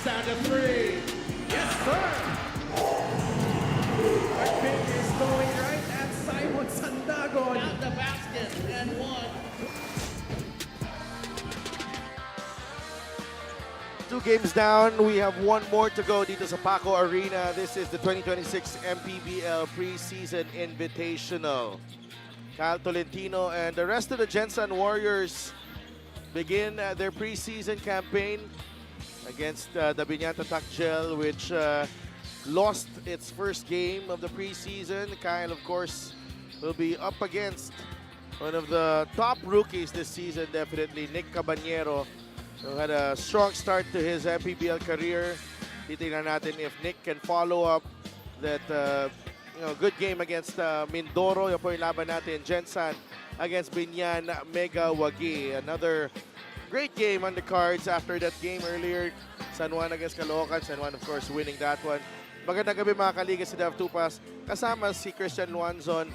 Stand of three. Yes, sir. Our pick is going right at Simon Sandagon. Out the basket and one. 2 games down, we have 1 more to go dito sa Paco Arena. This is the 2026 MPBL Preseason Invitational. Kyle Tolentino and the rest of the Gensan Warriors begin their preseason campaign against the Biñan Gel, which lost its first game of the preseason. Kyle, of course, will be up against one of the top rookies this season, definitely, Nick Caballero, who had a strong start to his MPBL career. Titingnan natin if Nick can follow up that good game against Mindoro. Yan po yung laban natin. Gensan against Biñan Mega Wagi. Another great game on the cards after that game earlier. San Juan against Caloocan. San Juan, of course, winning that one. Magandang gabi mga kaliga sa Dev Tupas. Kasama si Christian Luanzon.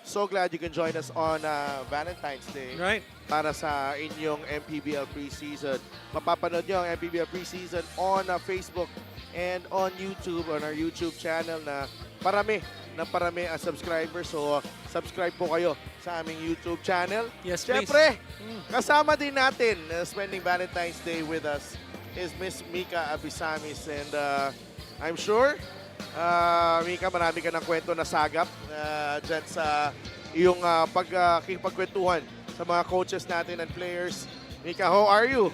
So glad you can join us on Valentine's Day. Right. Para sa inyong MPBL preseason. Mapapanood nyo ang MPBL preseason on Facebook and on YouTube, on our YouTube channel na parami ang subscribers. So, subscribe po kayo sa aming YouTube channel. Yes, Siyempre, kasama din natin spending Valentine's Day with us is Miss Mika Abisamis. And I'm sure, Mika, marami ka ng kwento na sagap dyan sa iyong pagkikipagkwentuhan sa mga coaches natin and players. Mika, how are you?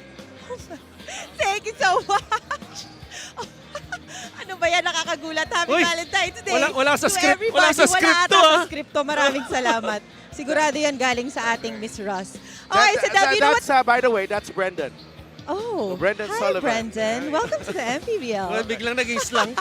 Thank you so much. Ano ba yan? Nakakagulat. Happy Uy, Valentine's Day. wala sa to script. everybody. Wala sa script to, Wala ata sa script to. Maraming salamat. Sigurado yan galing sa ating Miss Ross. Okay, so Dab, you know what? That's, by the way, that's Brendan. Oh, Brendan hi Sullivan. Brendan. Welcome to the MPBL. Well, biglang naging slang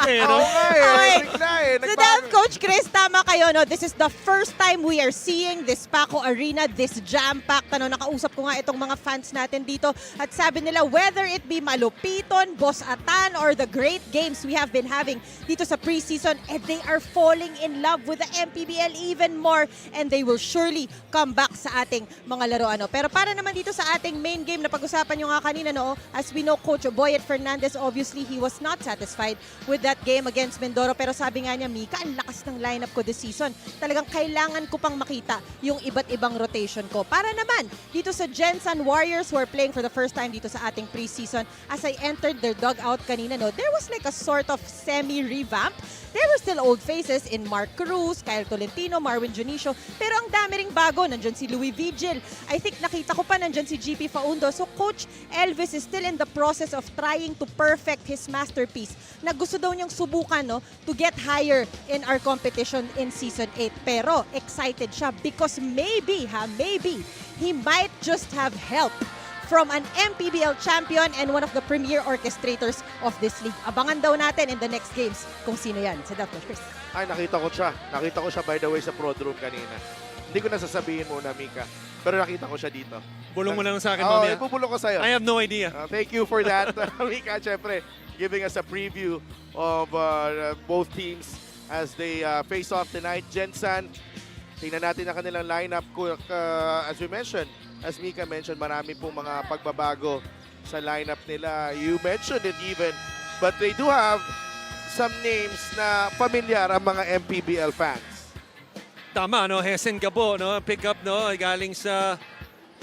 eh, no? Okay. Bigla eh. So Dab, Coach Chris, tama kayo, no? This is the first time we are seeing this Paco Arena, this jam-packed. Ano, nakausap ko nga itong mga fans natin dito. At sabi nila, whether it be Malupiton, Boss Atan, or the great games we have been having dito sa preseason, they are falling in love with the MPBL even more. And they will surely come back sa ating mga laro. Ano. Pero para naman dito sa ating main game na pag-usapan nyo nga kanina, no? As we know, Coach Boyet Fernandez, obviously, he was not satisfied with that game against Mindoro. Pero sabi nga niya, Mika, ang lakas ng lineup ko this season. Talagang kailangan ko pang makita yung iba't ibang rotation ko. Para naman, dito sa Gensan Warriors who are playing for the first time dito sa ating preseason, as I entered their dugout kanina, no, there was like a sort of semi-revamp. There were still old faces in Mark Cruz, Kyle Tolentino, Marwin Junicio. Pero ang dami ring bago. Nandyan si Louis Vigil. I think nakita ko pa nandyan si GP Faundo. So Coach Elvis is still in the process of trying to perfect his masterpiece na gusto daw niyang subukan, no, to get higher in our competition in Season 8. Pero excited siya because maybe he might just have help from an MPBL champion and one of the premier orchestrators of this league. Abangan daw natin in the next games kung sino yan. Si Dr. Chris. Ay, nakita ko siya. Nakita ko siya, by the way, sa prod room kanina. Hindi ko na sasabihin muna, Mika. Pero nakita ko siya dito. Bulong mo lang sa akin, Oo, mamaya. ibubulong ko sa'yo. I have no idea. Thank you for that, Mika. Syempre, giving us a preview of both teams as they face off tonight. Gensan, tingnan natin ang kanilang lineup. As we mentioned, as Mika mentioned, marami pong mga pagbabago sa lineup nila. You mentioned it even, but they do have some names na familiar ang mga MPBL fans. Tama, no? Hesen Gabo, no? Pick up, no? Galing sa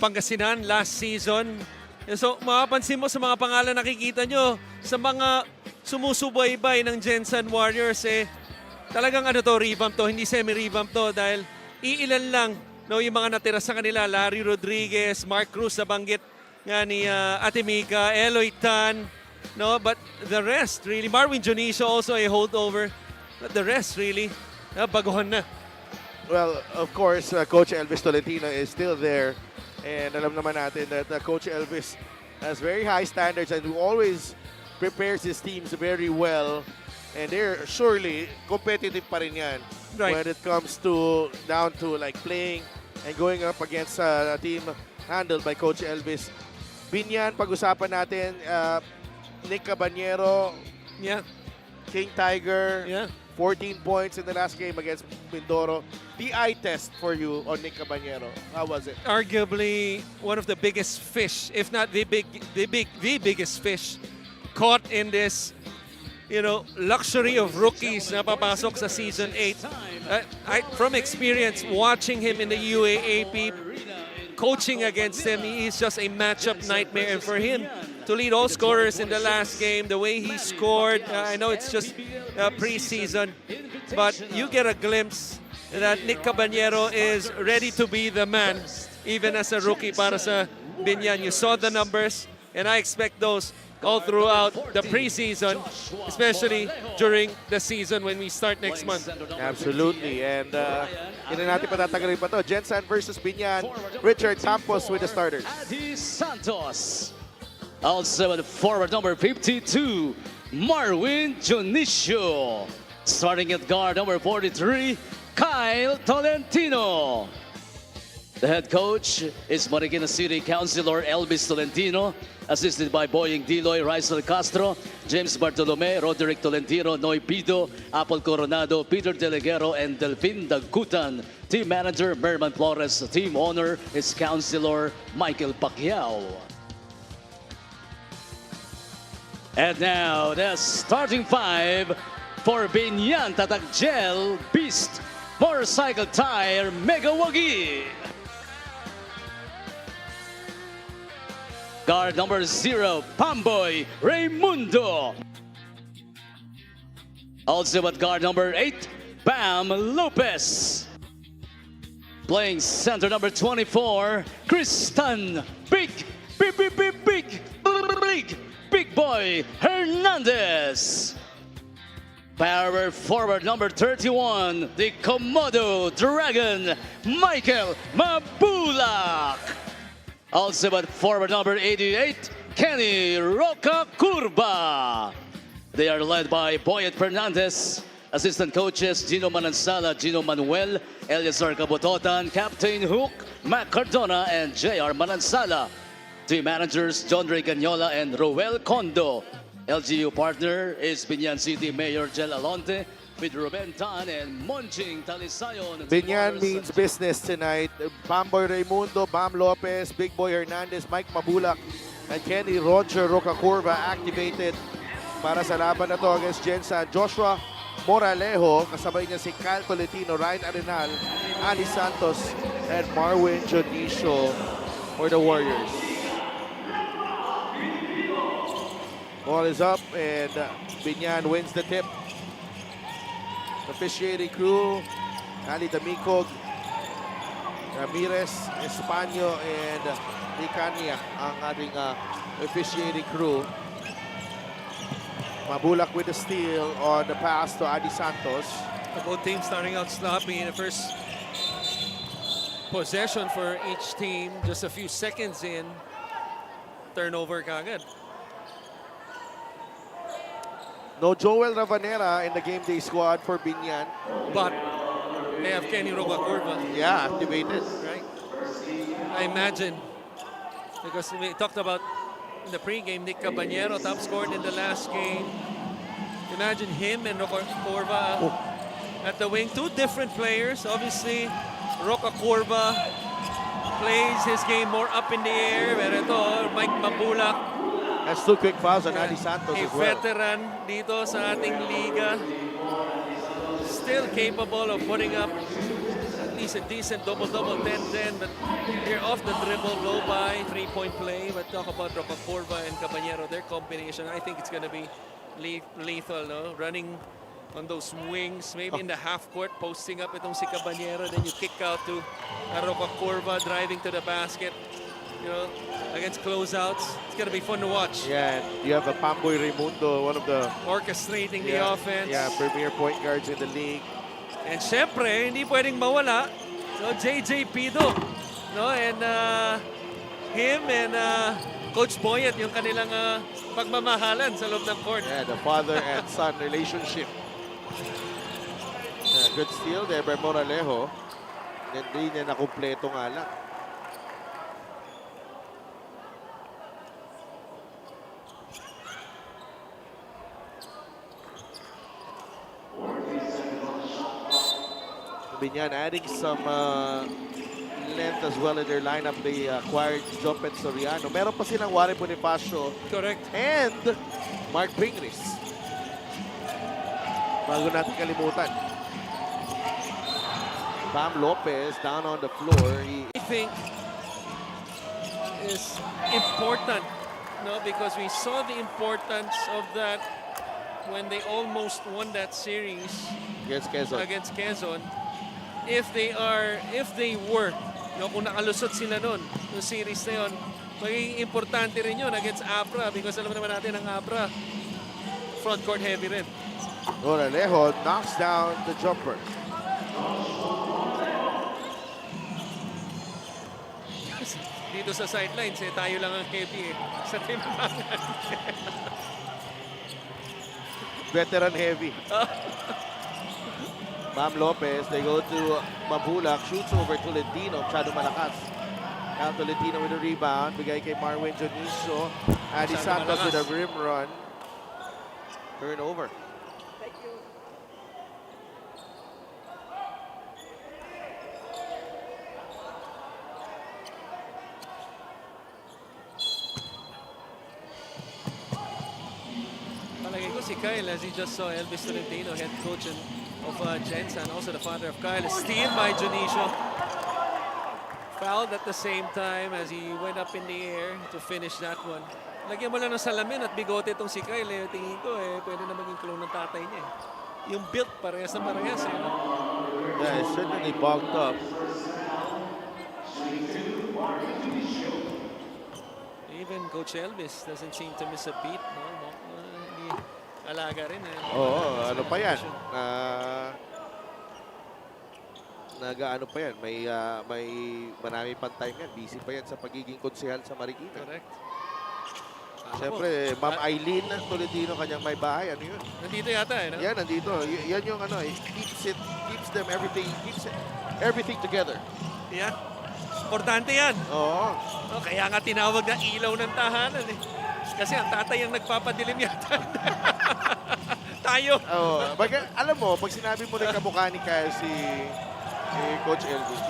Pangasinan last season. So, mapapansin mo sa mga pangalan nakikita nyo, sa mga sumusubaybay ng Gensan Warriors, talagang revamp to, hindi semi-revamp to dahil iilan lang, no, yung mga natira sa kanila. Larry Rodriguez, Mark Cruz, nabanggit nga ni Ate Mika, Eloy Tan, no? But the rest, really, Marwin Junicio also a holdover. But the rest, really, baguhan na. Well, of course, Coach Elvis Tolentino is still there. And alam naman natin that Coach Elvis has very high standards and always prepares his teams very well. And they're surely competitive pa rin yan when it comes to down to like playing and going up against a team handled by Coach Elvis. Biñan, pag-usapan natin, Nick Caballero, Yeah. King Tiger, Yeah. 14 points in the last game against Mindoro. The eye test for you on Nick Caballero. How was it? Arguably one of the biggest fish, if not the biggest fish caught in this, luxury of rookies na papasok sa Season 8. From experience, watching him in the UAAP, coaching against him, he's just a matchup nightmare. And for him to lead all scorers in the last game, the way he scored, I know it's just preseason, but you get a glimpse that Nick Caballero is ready to be the man, even as a rookie para sa Biñan. You saw the numbers, and I expect those all throughout the preseason, especially during the season when we start next month. Absolutely. And hindi na natin patatagalin pa to. Gensan versus Biñan. Richard Campos with the starters. Adi Santos. Also at forward number 52, Marwin Jonicio. Starting at guard number 43, Kyle Tolentino. The head coach is Marikina City Councilor Elvis Tolentino, assisted by Boying Diloy, Rizal Castro, James Bartolome, Roderick Tolentino, Noy Pido, Apple Coronado, Peter Deleguero, and Delfin Dagutan. Team manager Merman Flores. Team owner is Councilor Michael Pacquiao. And now the starting five for Biñan. Tatak Gel, Beast, Motorcycle Tire, Mega Wagi. Guard number 0, Pamboy Raimundo. Also at guard number 8, Bam Lopez. Playing center number 24, Kristan Big Boy Hernandez. Power forward number 31, the Komodo Dragon, Michael Mabulak. Also at forward number 88, Kenny Roca Curva. They are led by Boyet Fernandez. Assistant coaches, Gino Manansala, Gino Manuel, Eliazar Cabototan, Captain Hook, Mac Cardona, and JR Manansala. Team managers, John Ray Gagnola and Roel Condo. LGU partner is Biñan City Mayor Jel Alonte with Ruben Tan and Monching Talisayon. Biñan means business tonight. Pamboy Raimundo, Bam Lopez, Big Boy Hernandez, Mike Mabulak, and Kenny Roger Rocacurva activated para sa laban na to against Gensan. Joshua Moralejo, kasabay niya si Cal Tolentino, Ryan Arenal, Ani Santos, and Marwin Jonicio for the Warriors. Ball is up and Biñan wins the tip. Officiating crew, Ali Damicog, Ramirez, Espanyo, and Nicania ang ating officiating crew. Mabulak with the steal on the pass to Adi Santos. Both teams starting out sloppy in the first possession for each team. Just a few seconds in, turnover kagad. No Joel Ravanera in the game day squad for Biñan. But they have Kenny Rocacurva. Yeah, activated. Right? I imagine, because we talked about in the pregame, Nick Caballero top scored in the last game. Imagine him and Rocacurva at the wing. Two different players. Obviously, Rocacurva plays his game more up in the air. Pero ito, Mike Mabulak, That's two quick fouls on Adi Santos a as well. veteran dito sa ating liga. Still capable of putting up at least a decent double-double, 10-10. But here off the dribble, blow by, three-point play. But talk about Rocacurva and Caballero, their combination, I think it's going to be lethal, no? Running on those wings, maybe in the half court, posting up itong si Caballero. Then you kick out to Rocacurva, driving to the basket. You know, against closeouts. It's going to be fun to watch. Yeah, and you have a Pamboy Raimundo, one of the Orchestrating the offense. Yeah, premier point guards in the league. And syempre, hindi pwedeng mawala. So, JJ Pido. No? And him and Coach Boyet, yung kanilang pagmamahalan sa loob ng court. Yeah, the father and son relationship. Good steal there by Moralejo. Hindi niya nakumpleto nga lang. Biñan adding some length as well in their lineup. They acquired Jopet Soriano. Meron pa silang Warren Bonifacio. Correct. And Mark Pingris. Bago natin kalimutan. Bam Lopez down on the floor. I think is important, no, because we saw the importance of that when they almost won that series Against Quezon. If they were, no, kung nakalusot sila nun, yung series na yun, magiging importante rin yun against Abra because alam naman natin ang Abra, front court heavy rin. Moralejo knocks down the jumper. Dito sa sidelines, tayo lang ang heavy sa timbangan. Veteran heavy. Bam Lopez, they go to Mabulak, shoots over Tolentino, masyado malakas. Now Tolentino with a rebound, bigay kay Marwin Jonicio. Adi Santos with a rim run. Turnover. Palagay ko si Kyle, as he just saw Elvis Tolentino, head coach of Gensan, also the father of Kyle, steal by Jonicio. Fouled at the same time as he went up in the air to finish that one. Lagyan mo lang ng salamin at bigote itong si Kyle. Tingin ko, pwede na maging clone ng tatay niya. Yung build, parehas na parehas. Yeah, it's certainly bogged up. Even Coach Elvis doesn't seem to miss a beat. No? Hindi alaga rin. Oo, ano pa yan? Nag-ano pa yan? May marami pang time yan. Busy pa yan sa pagiging konsehal sa Marikina. Correct. Siyempre, Ma'am Eileen Tolentino, kanyang may bahay. Ano yun? Nandito yata no? Yan, nandito. Yan yung ano, keeps them everything, everything together. Yeah. Importante yan. Oo. Oh, kaya nga tinawag na ilaw ng tahanan Kasi ang tatay ang nagpapadilim yata. Tayo. Oh, alam mo, pag sinabi mo na kamukha ni Kyle si Coach Elvis,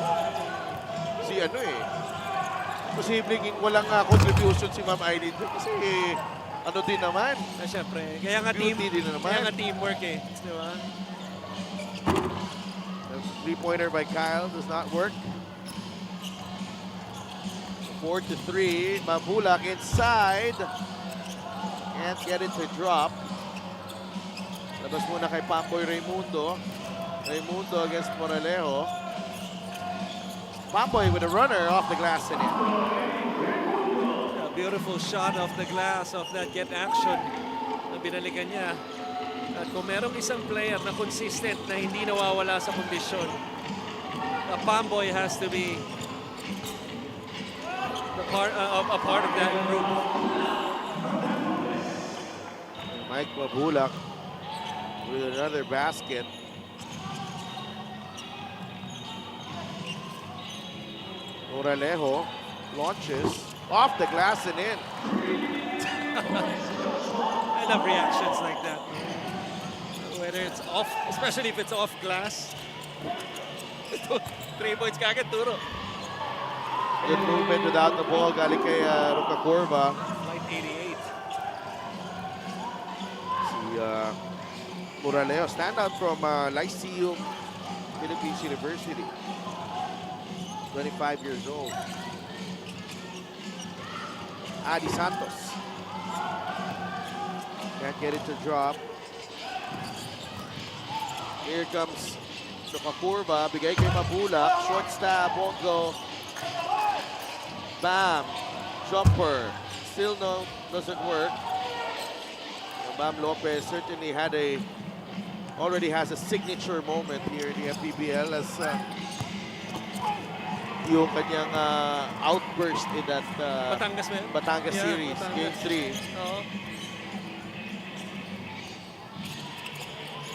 posibleng walang contribution si Ma'am Eileen kasi ano din naman. Siyempre, kaya nga teamwork Di ba? Three-pointer by Kyle does not work. 4-3, Mabulak inside. Can't get it to drop. Labas muna kay Pamboy Raimundo. Raimundo against Moralejo. Pamboy with a runner off the glass and in. A beautiful shot off the glass of that get action na binalikan niya. At kung merong isang player na consistent na hindi nawawala sa kondisyon, Pamboy has to be a part of that group. Mike Mabulak with another basket. Moralejo launches off the glass and in. I love reactions like that. Whether it's off, especially if it's off glass. 3 points kagad, turo. Good movement without the ball. Galing kay Ruka Corva. Flight 88. Si Moralejo, standout from Lyceum Philippines University. 25 years old. Adi Santos. Can't get it to drop. Here comes Sukakurva. Bigay kay Mabulak. Short stab. Won't go. Bam. Jumper. Still doesn't work. Bam Lopez certainly already has a signature moment here in the MPBL as yung kanyang outburst in that Batangas series, Batangas. Game 3. Oo.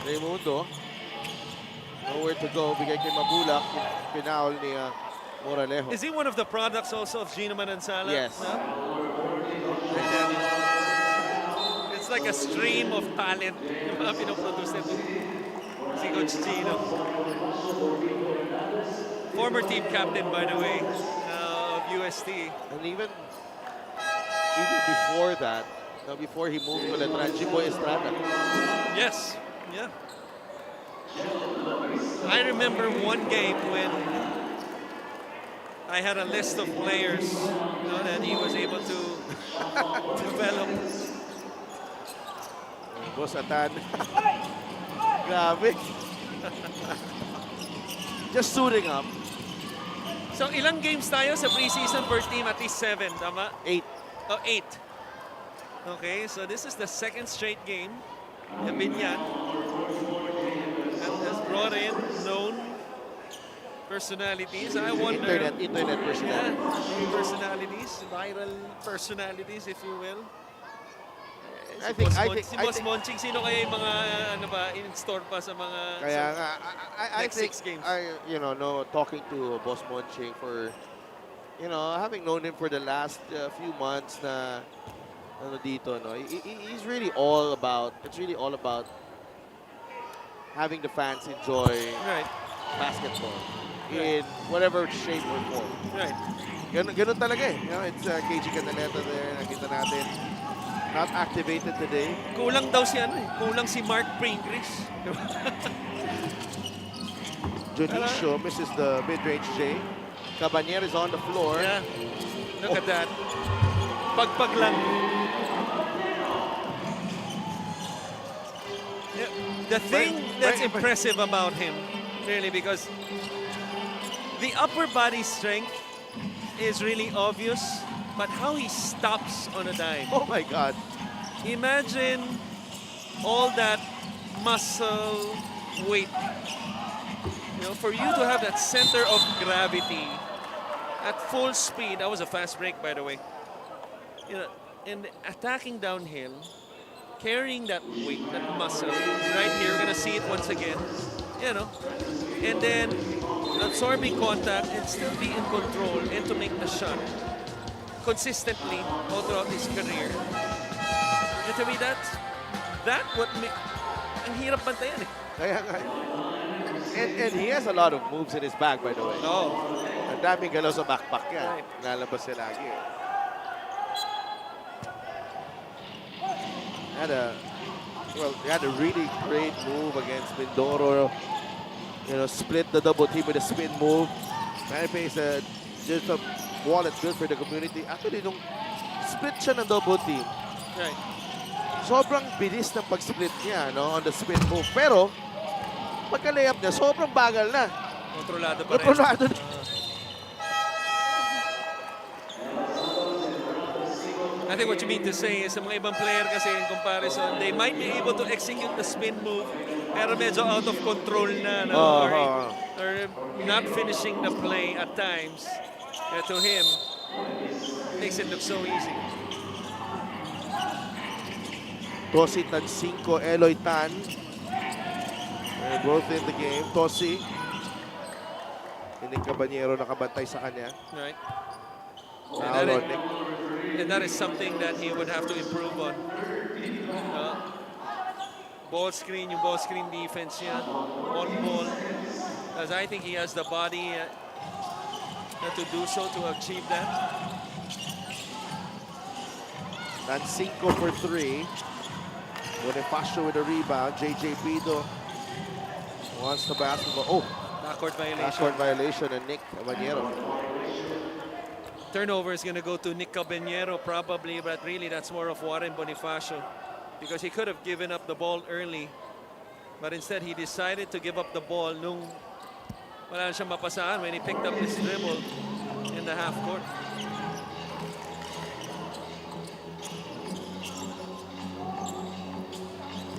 Raimundo, nowhere to go. Bigay kay Mabulak, pinaul ni Moralejo. Is he one of the products also of Gino Manansala? Yes. No? It's like a stream of talent yung mga pinoproduce nito si Coach Gino. Former team captain, by the way, of UST. And even before that, Now, before he moved to Letran, Jimboy Estrada. Yes. Yeah. I remember one game when I had a list of players, that he was able to develop. Boss Atan. Grabe. Just suiting up. So ilang games tayo sa preseason per team? At least 7, tama? 8. Oh, 8. Okay, so this is the second straight game. Biñan has brought in known personalities. I wonder. Internet personality. Yeah, personalities, viral personalities, if you will. I think- Si Boss Monching, sino kaya yung mga in-store pa sa mga Kaya nga, I next think, 6 games? talking to Boss Monching for, having known him for the last few months na, dito, no, he's really all about, it's really all about having the fans enjoy Right, basketball in whatever shape or form. right. Ganun talaga eh. It's KG Canaleta there, nakita natin. Not activated today. Kulang daw si kulang si Mark Pringris. Junicio misses the mid-range J. Cabanier is on the floor. Yeah, look at that. Pagpag lang. Yeah. The thing that's impressive about him, really, because the upper body strength is really obvious, but how he stops on a dime. Oh my God. Imagine all that muscle weight. For you to have that center of gravity at full speed. That was a fast break, by the way. And attacking downhill, carrying that weight, that muscle, right here, we're gonna see it once again. And then absorbing contact and still be in control and to make the shot consistently all throughout his career. And to me, that what make ang hirap bantayan eh. Kaya nga. And he has a lot of moves in his bag, by the way. Oh, Ang daming galaw sa backpack niya. Right. Nalabas siya lagi. He had a really great move against Mindoro. Split the double team with a spin move. Maybe it's just a wall that's good for the community. Actually, nung split siya ng double team, right. sobrang bilis ng pag-split niya, on the spin move. Pero, pagka-layup niya, sobrang bagal na. Kontrolado pa rin. Kontrolado na. I think what you mean to say is sa mga ibang player kasi in comparison, they might be able to execute the spin move pero medyo out of control na, or not finishing the play at times. To him, makes it look so easy. Tosi Tancinco, Eloy Tan. They're both in the game. Tosi. Hindi Cabaniero nakabantay sa kanya. Right. Foul on Nick. And that is something that he would have to improve on. Ball screen, yung ball screen defense niya. On ball. As I think he has the body to do so, to achieve that. Tancinco for 3. Bonifacio with a rebound. JJ Pido wants the basketball. Oh, Backcourt violation. backcourt violation and Nick Cabaniero. Turnover is going to go to Nick Cabaniero probably, but really that's more of Warren Bonifacio because he could have given up the ball early, but instead he decided to give up the ball nung wala na siyang mapasaan when he picked up his dribble in the half court.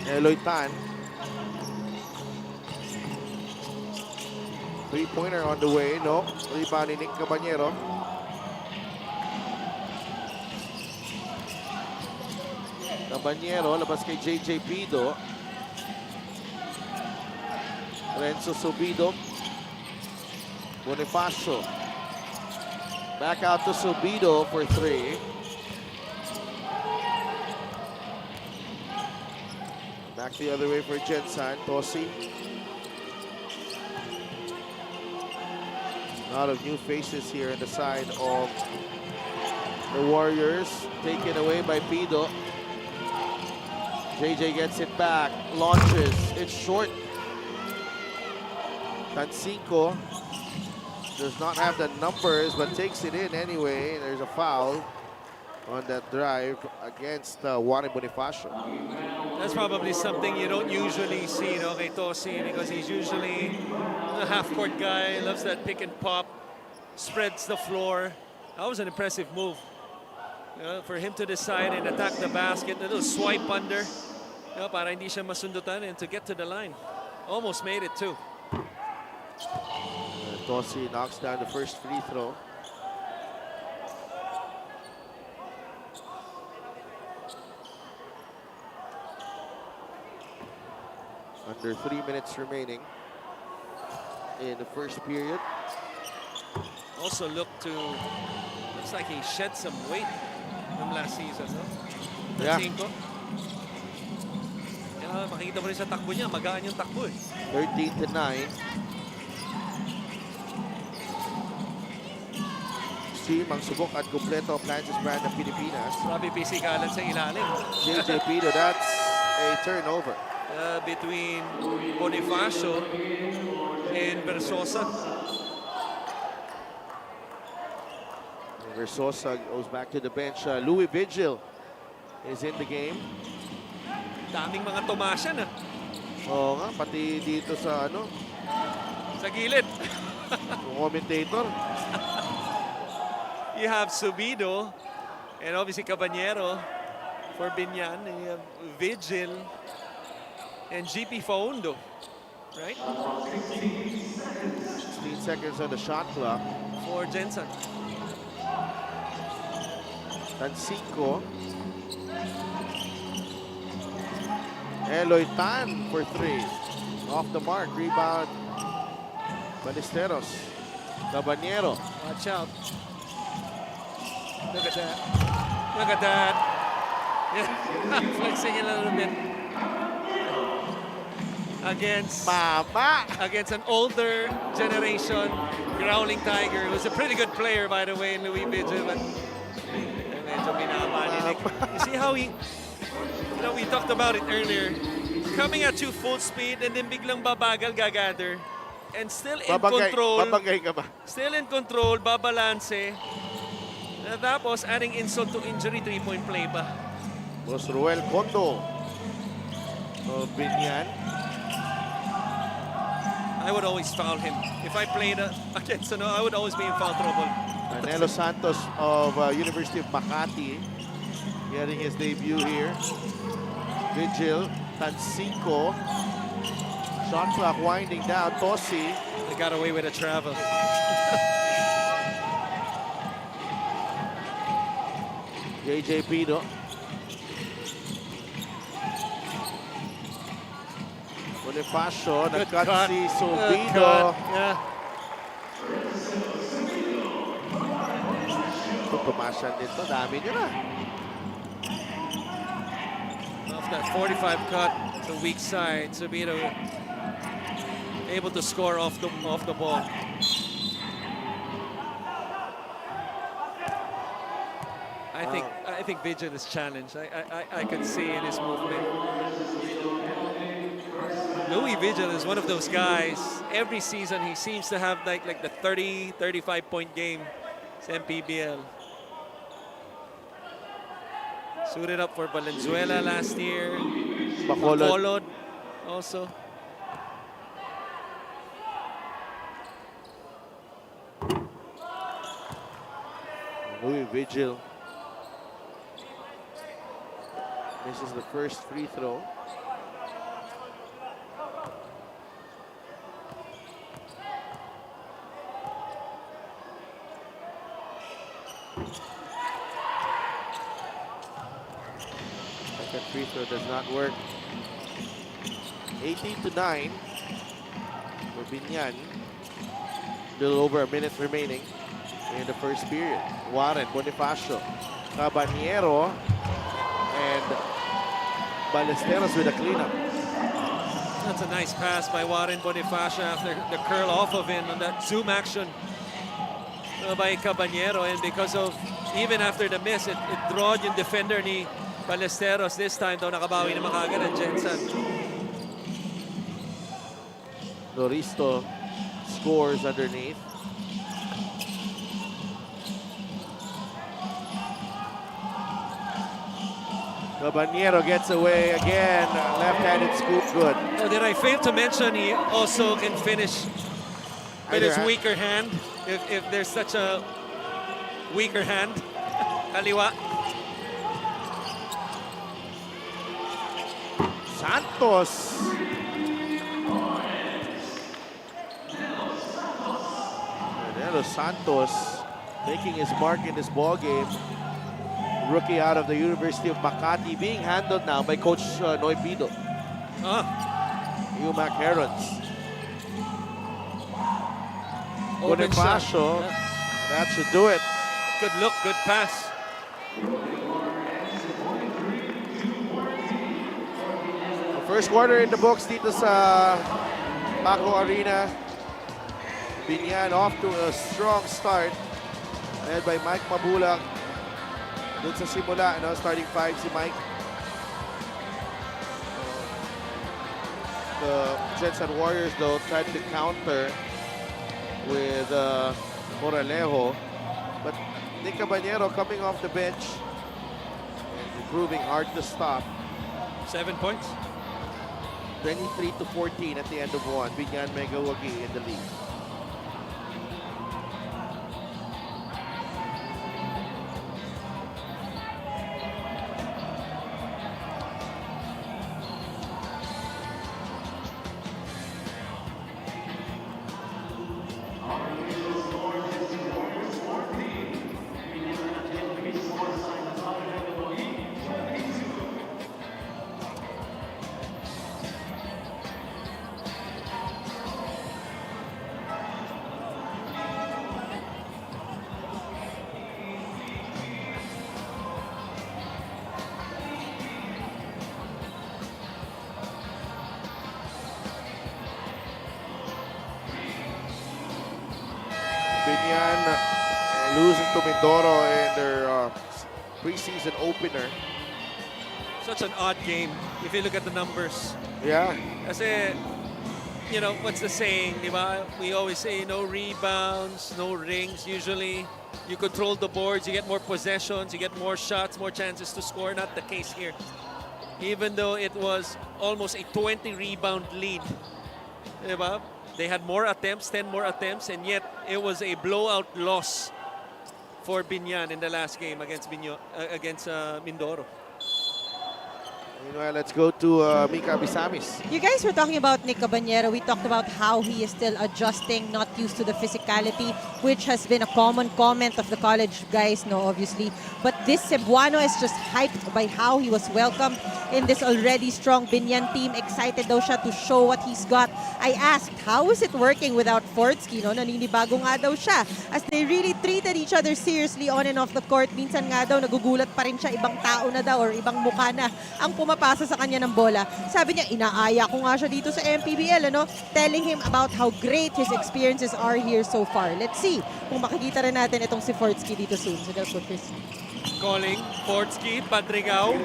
Eloy Tan. Three-pointer on the way. No. Rebound ni Nick Cabaniero. Cabaniero, labas kay JJ Pido. Renzo Subido. Bonifacio. Back out to Subido for 3. Back the other way for Gensan. Tosi. A lot of new faces here on the side of the Warriors. Taken away by Pido. JJ gets it back, launches, it's short. Tansico does not have the numbers, but takes it in anyway. There's a foul on that drive against Warren Bonifacio. That's probably something you don't usually see, no, kay Tosi, because he's usually a half-court guy, loves that pick and pop, spreads the floor. That was an impressive move. For him to decide and attack the basket, a little swipe under, para hindi siya masundutan, and to get to the line. Almost made it too. Tosi knocks down the first free throw. Under 3 minutes remaining in the first period. Also looks like he shed some weight from last season, no? Yeah. Kaya makikita mo rin sa takbo niya, magaan yung takbo eh. 13-9. Team ang subok at kumpleto Francis brand ng Pilipinas. Grabe pisikalan sa ilalim. JJ Pino, that's a turnover. Between Bonifacio and Versosa. Versosa goes back to the bench. Louis Vigil is in the game. Daming mga tumasyan, ah. Oo nga, pati dito sa ano, Sa gilid. yung commentator. You have Subido and obviously Caballero for Biñan. And you have Vigil and GP Faundo, right? 16 seconds on the shot clock. For Gensan. Tansico. Eloy Tan for 3. Off the mark. Rebound. Ballesteros. Caballero. Watch out. Look at that. Look at that. Yeah, flexing it a little bit. Against an older generation growling tiger who's a pretty good player, by the way, in Louis Vigil, but medyo minamaninig. You see how he, we talked about it earlier, coming at you full speed and then biglang babagal, gagather, and still in control. Babagay ka ba? Still in control, babalanse. Tapos adding insult to injury, 3-point play pa. Boss Ruel Condo of Biñan. I would always foul him. If I played against I would always be in foul trouble. Anelo Santos of University of Makati getting his debut here. Vigil, Tansico. Shot clock winding down. Tosi. They got away with a travel. JJ Pino. Bonifacio, Good nag-cut cut. si Good Subido. cut. Yeah. Tumasyan dito, dami nyo na. Off that 45 cut, the weak side, Subido able to score off the ball. I think Vigil is challenged. I can see in his movement. Louis Vigil is one of those guys. Every season he seems to have like the 30, 35 point game. It's MPBL. Suited up for Valenzuela last year. Bacolod also. Louis Vigil misses the first free throw. Second free throw does not work. 18-9 for Biñan. Little over a minute remaining in the first period. Warren, Bonifacio, Caballero, and Ballesteros with a cleanup. That's a nice pass by Warren Bonifacio after the curl off of him on that zoom action by Caballero. And because of, even after the miss, it drawed yung defender ni Ballesteros this time daw nakabawi naman kagad ang Gensan. Loristo scores underneath. Caballero gets away again. Left-handed scoop, good. Oh, did I fail to mention he also can finish with Either his hand. weaker hand? If there's such a weaker hand. Kaliwa. Santos. Fernando Santos making his mark in this ball game. Rookie out of the University of Makati, being handled now by Coach Noy Pido. Ah, UMac Herons. open shot. Bonifacio, Yeah. that should do it. Good look, good pass. First quarter in the books dito sa Paco Arena. Biñan off to a strong start. Led by Mike Mabulak. Doon sa simula, starting five si Mike. The Gensan Warriors though tried to counter with Moralejo. But Nick Caballero coming off the bench and proving hard to stop. 7 points. 23-14 at the end of one. Biñan Megawagi in the lead. Biñan losing to Mindoro in their preseason opener. Such an odd game if you look at the numbers. Yeah, Kasi, you know, what's the saying, di ba? We always say no rebounds, no rings. Usually, you control the boards, you get more possessions, you get more shots, more chances to score. Not the case here. Even though it was almost a 20 rebound lead, di ba? They had more attempts, 10 more attempts, and yet it was a blowout loss for Biñan in the last game against Mindoro. meanwhile, let's go to Mika Bisamis. You guys were talking about Nick Caballero. We talked about how he is still adjusting, not used to the physicality, which has been a common comment of the college guys, no, obviously. But this Cebuano is just hyped by how he was welcomed in this already strong Biñan team. Excited daw siya to show what he's got. I asked, how is it working without Fortsky? No? Naninibago nga daw siya as they really treated each other seriously on and off the court. Minsan nga daw, nagugulat pa rin siya, ibang tao na daw or ibang mukha na ang pumapasa sa kanya ng bola. Sabi niya, inaaya ko nga siya dito sa MPBL, ano? Telling him about how great his experiences are here so far. Let's see kung makikita rin natin itong si Fortsky dito soon. So they'll put this. Calling, Fortsky, Padrigao.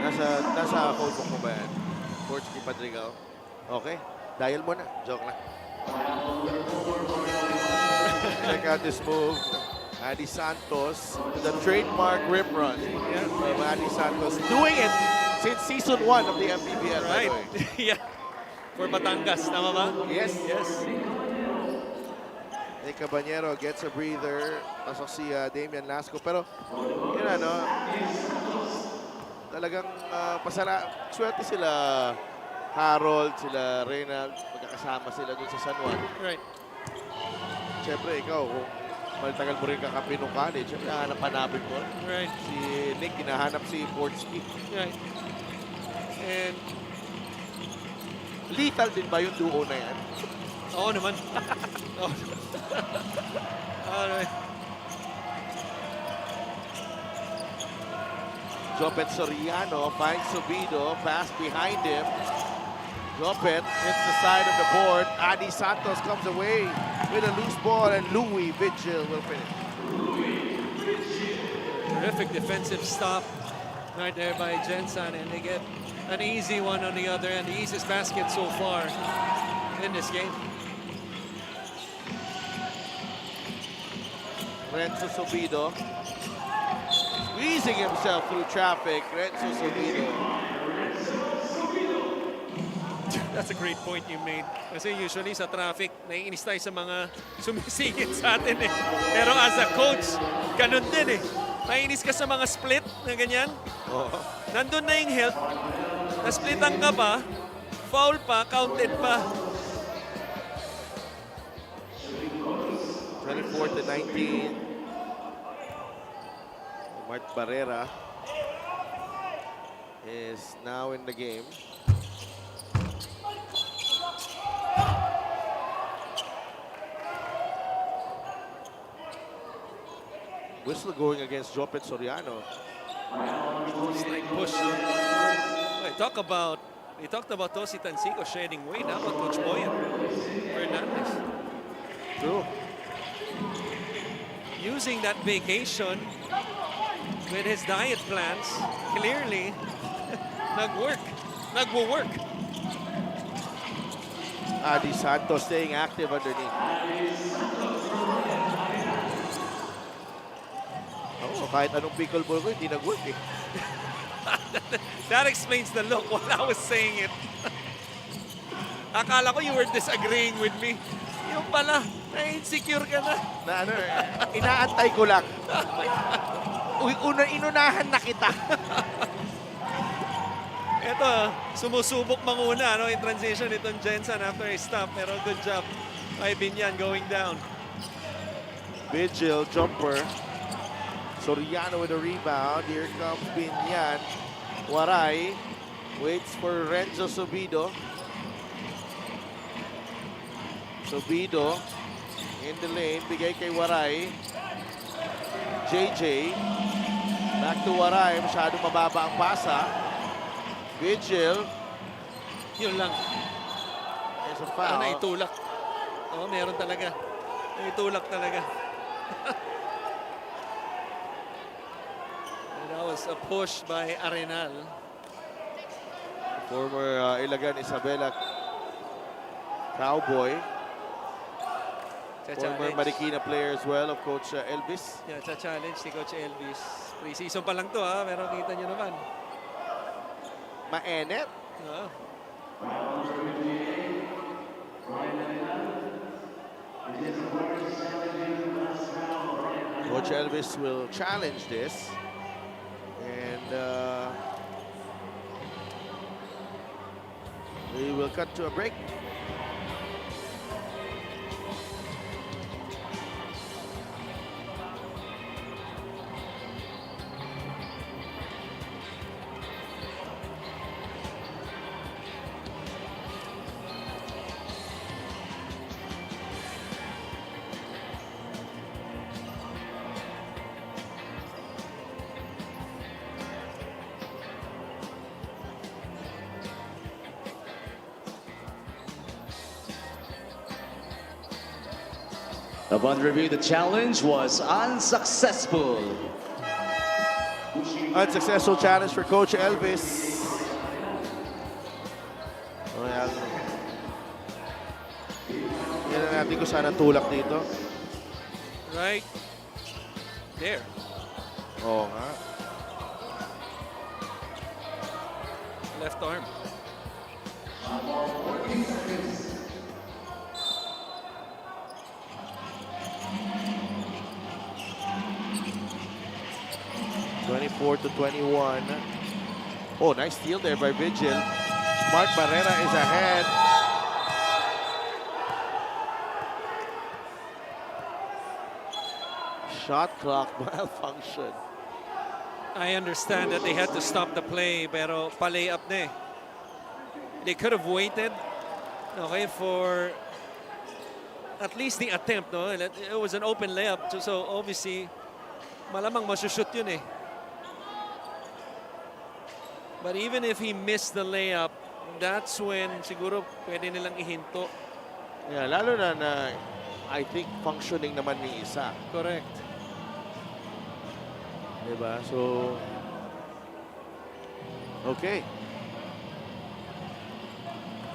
Nasa call book mo ba yan? Fortsky Padrigao. Okay, dial mo na. Joke lang. Check out this move. Adi Santos, the trademark rim run. From Adi Santos, doing it since season 1 of the MPBL, by Right. the way. Yeah. For Batangas, tama ba? Yes. Yes. Nick Caballero gets a breather. Pasok si Damian Lasco. Pero, yun ano, talagang swerte sila Harold, sila Reynald. Magkakasama sila dun sa San Juan. Right. Siyempre, ikaw, kung maltagal mo rin kakapi nung college, hinahanap-hanapin mo. Right. Si Nick, hinahanap si Fortsky. Right. And, Lethal din ba yung duo na yan? oo naman. Oo. Alright. Jopet Soriano finds Subido, pass behind him. Jopet hits the side of the board. Adi Santos comes away with a loose ball, and Louis Vigil will finish. Terrific defensive stop Right there by Gensan, and they get an easy one on the other end. The easiest basket so far in this game. Renzo Sobido squeezing himself through traffic. Renzo Sobido. That's a great point you made. Kasi usually sa traffic, naiinis tayo sa mga sumisingit sa atin eh. Pero as a coach, ganun din eh. Naiinis ka sa mga split na ganyan. Oh. Nandun na yung help. Na-splitan ka pa, foul pa, counted pa. 24-19. Mark Barrera is now in the game. Whistle going against Jopet Soriano. Slight push. We talked about Tosi Tansico shedding weight. How about Coach Boyan Fernandez? True. Using that vacation with his diet plans, clearly nagwo-work. Adi Santos staying active underneath. Oh, kahit anong pickleball ko, hindi nag-work eh. That explains the look while I was saying it. Akala ko you were disagreeing with me. Yung pala, na-insecure ka na. Na ano, inaantay ko lang. Inunahan na kita. Ito, sumusubok manguna in transition itong Gensan after a stop. Pero good job by Biñan going down. Vigil, jumper. Soriano with a rebound. Here comes Biñan. Waray waits for Renzo Sobido. Sobido in the lane. Bigay kay Waray. JJ. Back to Waray. Masyadong mababa ang pasa. Vigil. Yun lang. There's a foul. Naitulak. Oo, meron talaga. Naitulak talaga. That was a push by Arenal. Former Ilagan Isabela Cowboy. Former Marikina player as well of Coach Elvis. Yeah, challenge si Coach Elvis. Pre-season pa lang to pero kita nyo naman. Mainit. Coach Elvis will challenge this. And we will cut to a break. Upon review, the challenge was unsuccessful. Unsuccessful challenge for Coach Elvis. Well, yan na natin kung saan ang tulak dito. Right there. Oo nga. Left arm. To 21. Oh, nice steal there by Vigil. Mark Barrera is ahead. Shot clock malfunction. I understand that they had to stop the play, pero pa-layup na eh. They could have waited, okay, for at least the attempt, no? It was an open layup, so obviously, malamang masushoot yun eh. But even if he missed the layup, that's when siguro pwede nilang ihinto. Yeah, lalo na I think functioning naman ni isa. Correct. Diba? So, Okay.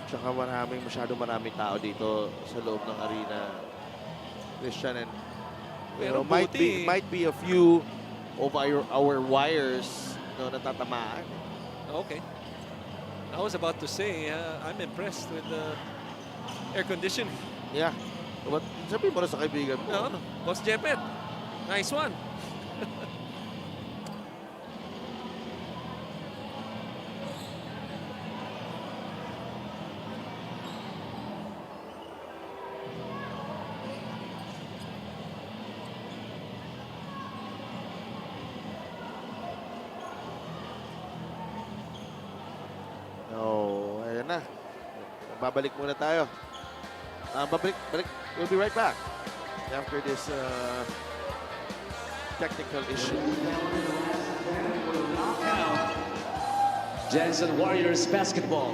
Tsaka masyado maraming tao dito sa loob ng arena. Christian, and Pero might buti. be a few of our wires no natatamaan. Okay. I was about to say, I'm impressed with the air conditioning. Yeah. But sabi mo na sa kaibigan mo. No, Boss Jepet, nice one. No, ayan na. Babalik muna tayo. Balik. We'll be right back after this technical issue. Gensan Warriors basketball.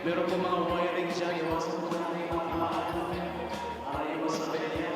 Meron po mga wiring dyan. Iwasan po natin yung mga namin. Para iwas sa penya.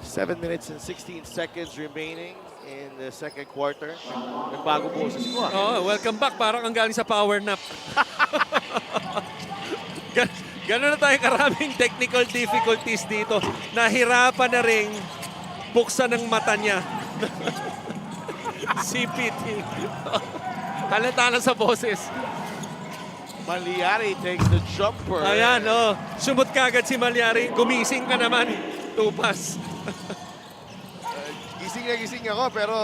Seven minutes and 16 seconds remaining in the second quarter. Nagbago boses ko ah. Oh, welcome back. Parang ang galing sa power nap. Gano'n na tayo karaming technical difficulties dito. Nahirapan na ring buksan ng mata niya. CPT. Halata na sa boses. Malyari takes the jumper. Ayan, oh. Sumot kagad si Malyari. Gumising ka naman. Tupas. Gising ako pero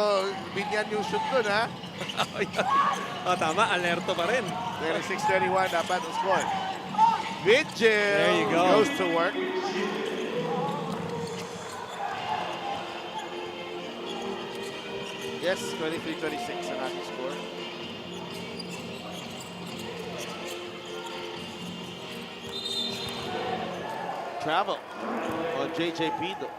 Biñan yung shoot dun ha. Oh, tama. Alerto pa rin. 26-21 dapat ang score. Vigil There you go. goes to work. Yes, 23-26 ang ating score. Travel on JJ Pido.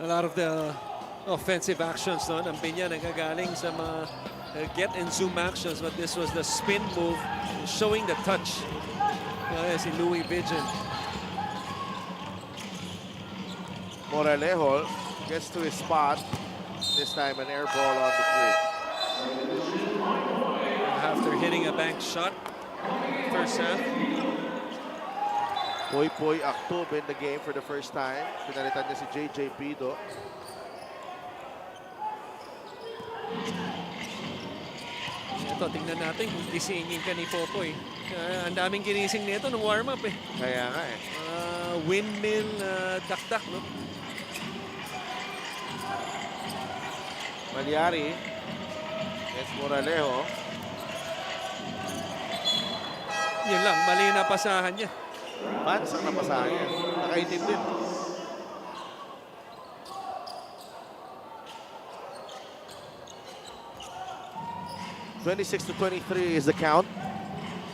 A lot of the offensive actions no, ng Biñan nagagaling sa mga get and zoom actions, but this was the spin move showing the touch. Si Louis Biñan. Moralejo gets to his spot. This time an air ball on the three. After hitting a bank shot first half. Poy Aktob in the game for the first time. Pinalitan niya si JJ Pido. Ito, tingnan natin kung gisingin ka ni Popoy. Ang daming ginising nito nung warm-up eh. Kaya nga eh. Windmill dakdak, no? Malyari against Moralejo. Yun lang, mali na pasahan niya. Fans ang napasahan niya. Nakaitim din. (26-23) is the count.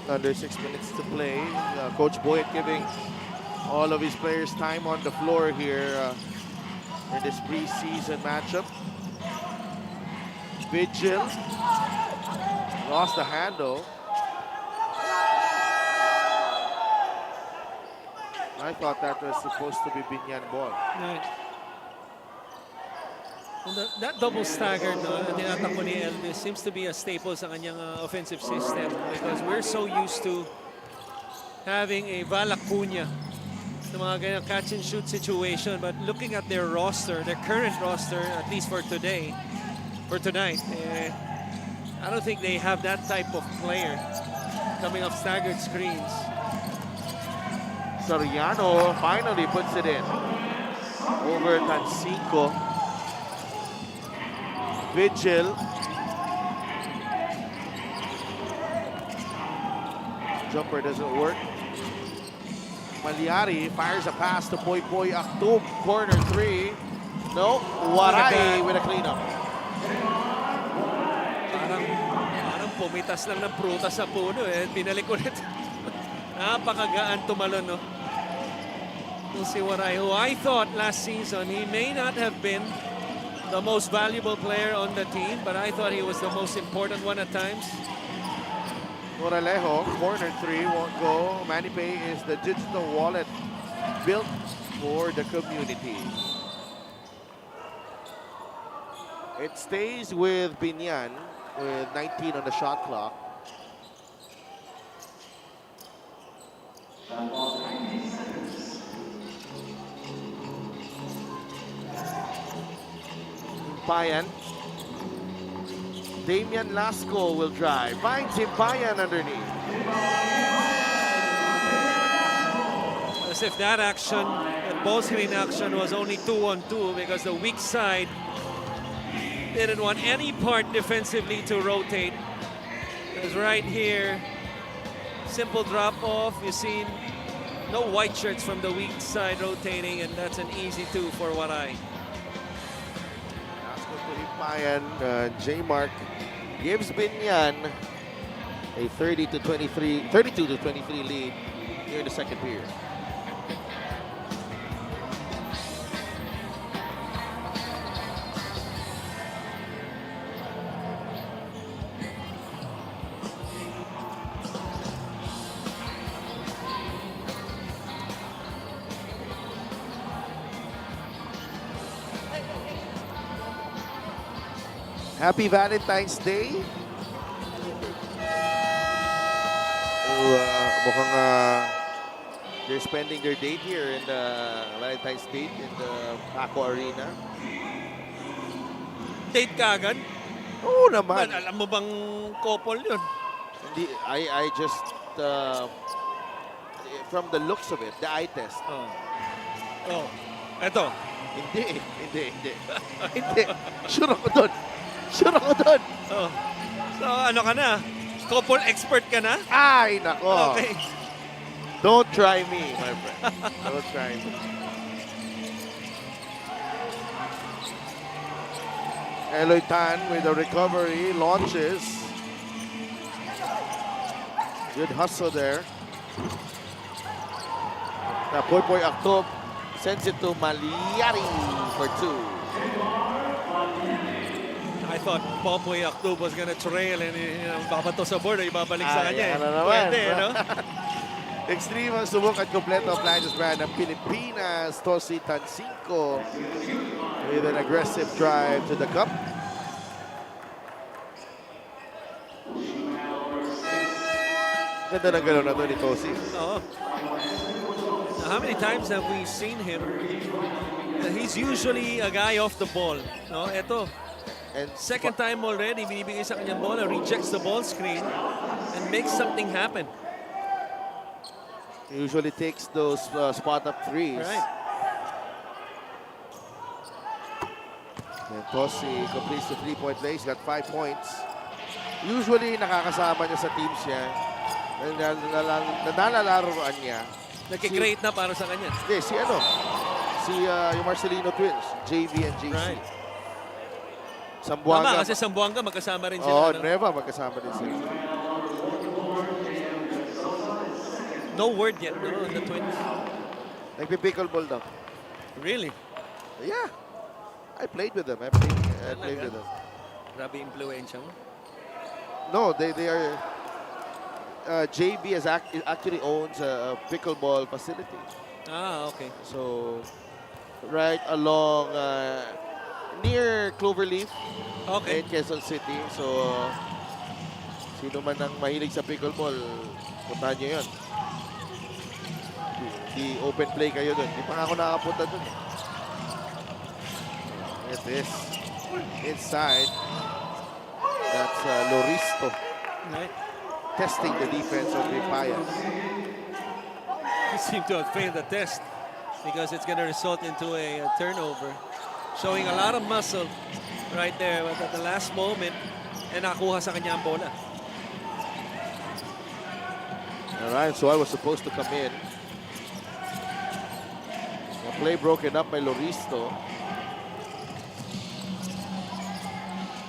Under 6 minutes to play. Coach Boyd giving all of his players time on the floor here in this preseason matchup. Vigil lost the handle. I thought that was supposed to be Biñan ball. Right. And that double stagger no, na tinatakbo ni Elvis seems to be a staple sa kanyang offensive system because we're so used to having a Valacuña sa mga ganyan catch and shoot situation, but looking at their roster, their current roster, at least for today, for tonight, I don't think they have that type of player coming off staggered screens. Soriano finally puts it in. Over Tansico. Vigil. Jumper doesn't work. Malyari fires a pass to Poy Aktob. Corner three. No. Waray with a cleanup. Parang pumitas lang ng prutas sa puno eh. Binalik ulit. Napakagaan tumalon, no? Si Waray, who I thought last season he may not have been the most valuable player on the team, but I thought he was the most important one at times. Moralejo, corner three won't go. ManiPay is the digital wallet built for the community. It stays with Biñan with 19 on the shot clock. Payan. Damian Lasco will drive. Finds him Payan underneath. As if that action, that ball screen action was only 2-on-2 because the weak side didn't want any part defensively to rotate. It was right here. Simple drop off. You see no white shirts from the weak side rotating, and that's an easy 2 for Waray. Payan, J-Mark gives Biñan a 32-23 lead here in the second period. Happy Valentine's Day. Mukhang they're spending their date here in the Valentine's date in the Paco Arena. Date ka agad? Oo naman. Alam mo bang couple yun? Hindi, I just from the looks of it, the eye test. Oh, eto. Hindi. Hindi. Sure ako doon. Oh. So ano ka na? Couple expert ka na? Ay, nako. Okay. Don't try me, my friend. Don't try me. Eloy Tan with the recovery, launches. Good hustle there. Now, Poy Aktob sends it to Maliari for 2. I thought Popoy Aktob was gonna trail and babato sa board ay ibabalik sa kanya. Ano naman. Pwede, no? Extreme ang subok at kompleto appliances brand ng Pilipinas. Tosi Tancinco with an aggressive drive to the cup. Ganda ng galaw na to ni Tosi. Oo. Now, how many times have we seen him? He's usually a guy off the ball. No, ito. And Second time already, binibigay sa kanyang bola, rejects the ball screen, and makes something happen. usually takes those spot-up threes. Right. And Tosi completes the three-point play. He's got 5 points. Usually, nakakasama niya sa teams niya. Nalalaroan niya. Nagkikreate na para sa kanya. Hindi, yung Marcelino twins, JV and JC. Right. Sambuanga. Tama, kasi Sambuanga magkasama rin Oo, sila. no? Nueva magkasama din sila. No word yet, no, on the Twins. Nagpi-pickleball daw. Really? Yeah. I played with them. I played with them. Grabe impluensya mo. No, they are... JB actually owns a pickleball facility. Ah, okay. So, right along near Cloverleaf Okay. in Quezon City. So, sino man ang mahilig sa pickleball, puntahan nyo yun. Di open play kayo dun. Di pa nga ako nakakapunta dun. At this, inside, that's Loristo Right. testing the defense of Vipaya. He seemed to have failed the test because it's going to result into a turnover. Showing a lot of muscle right there, but at the last moment, nakuha sa kanya ang bola. All right, so I was supposed to come in. The play broken up by Loristo.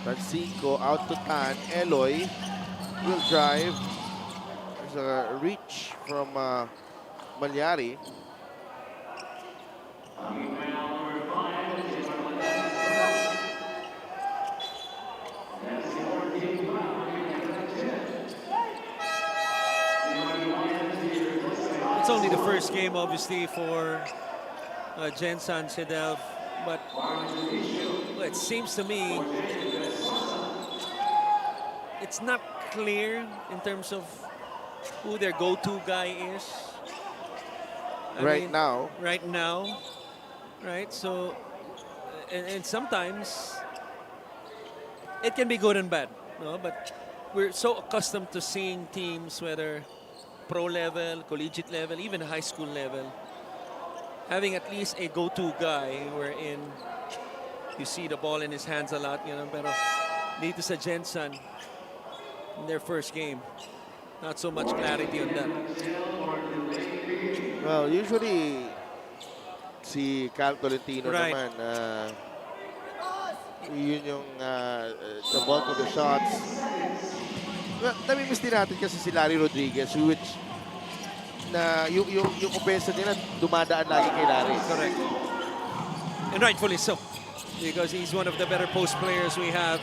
Tancinco out to Tan. Eloy will drive. There's a reach from Malyari. It's only the first game, obviously, for Gensan Sedelf, but it seems to me it's not clear in terms of who their go-to guy is. Right now. Right now, right? So, and sometimes it can be good and bad, no? But we're so accustomed to seeing teams, whether pro level, collegiate level, even high school level, having at least a go-to guy wherein you see the ball in his hands a lot, pero dito sa Gensan, in their first game, not so much clarity on that. Well, usually si Cal Tolentino Right. naman, yun yung the bulk of the shots. Well, namimiss din natin kasi si Larry Rodriguez, which na yung offense nila dumadaan lagi kay Larry. Correct. And rightfully so, because he's one of the better post players we have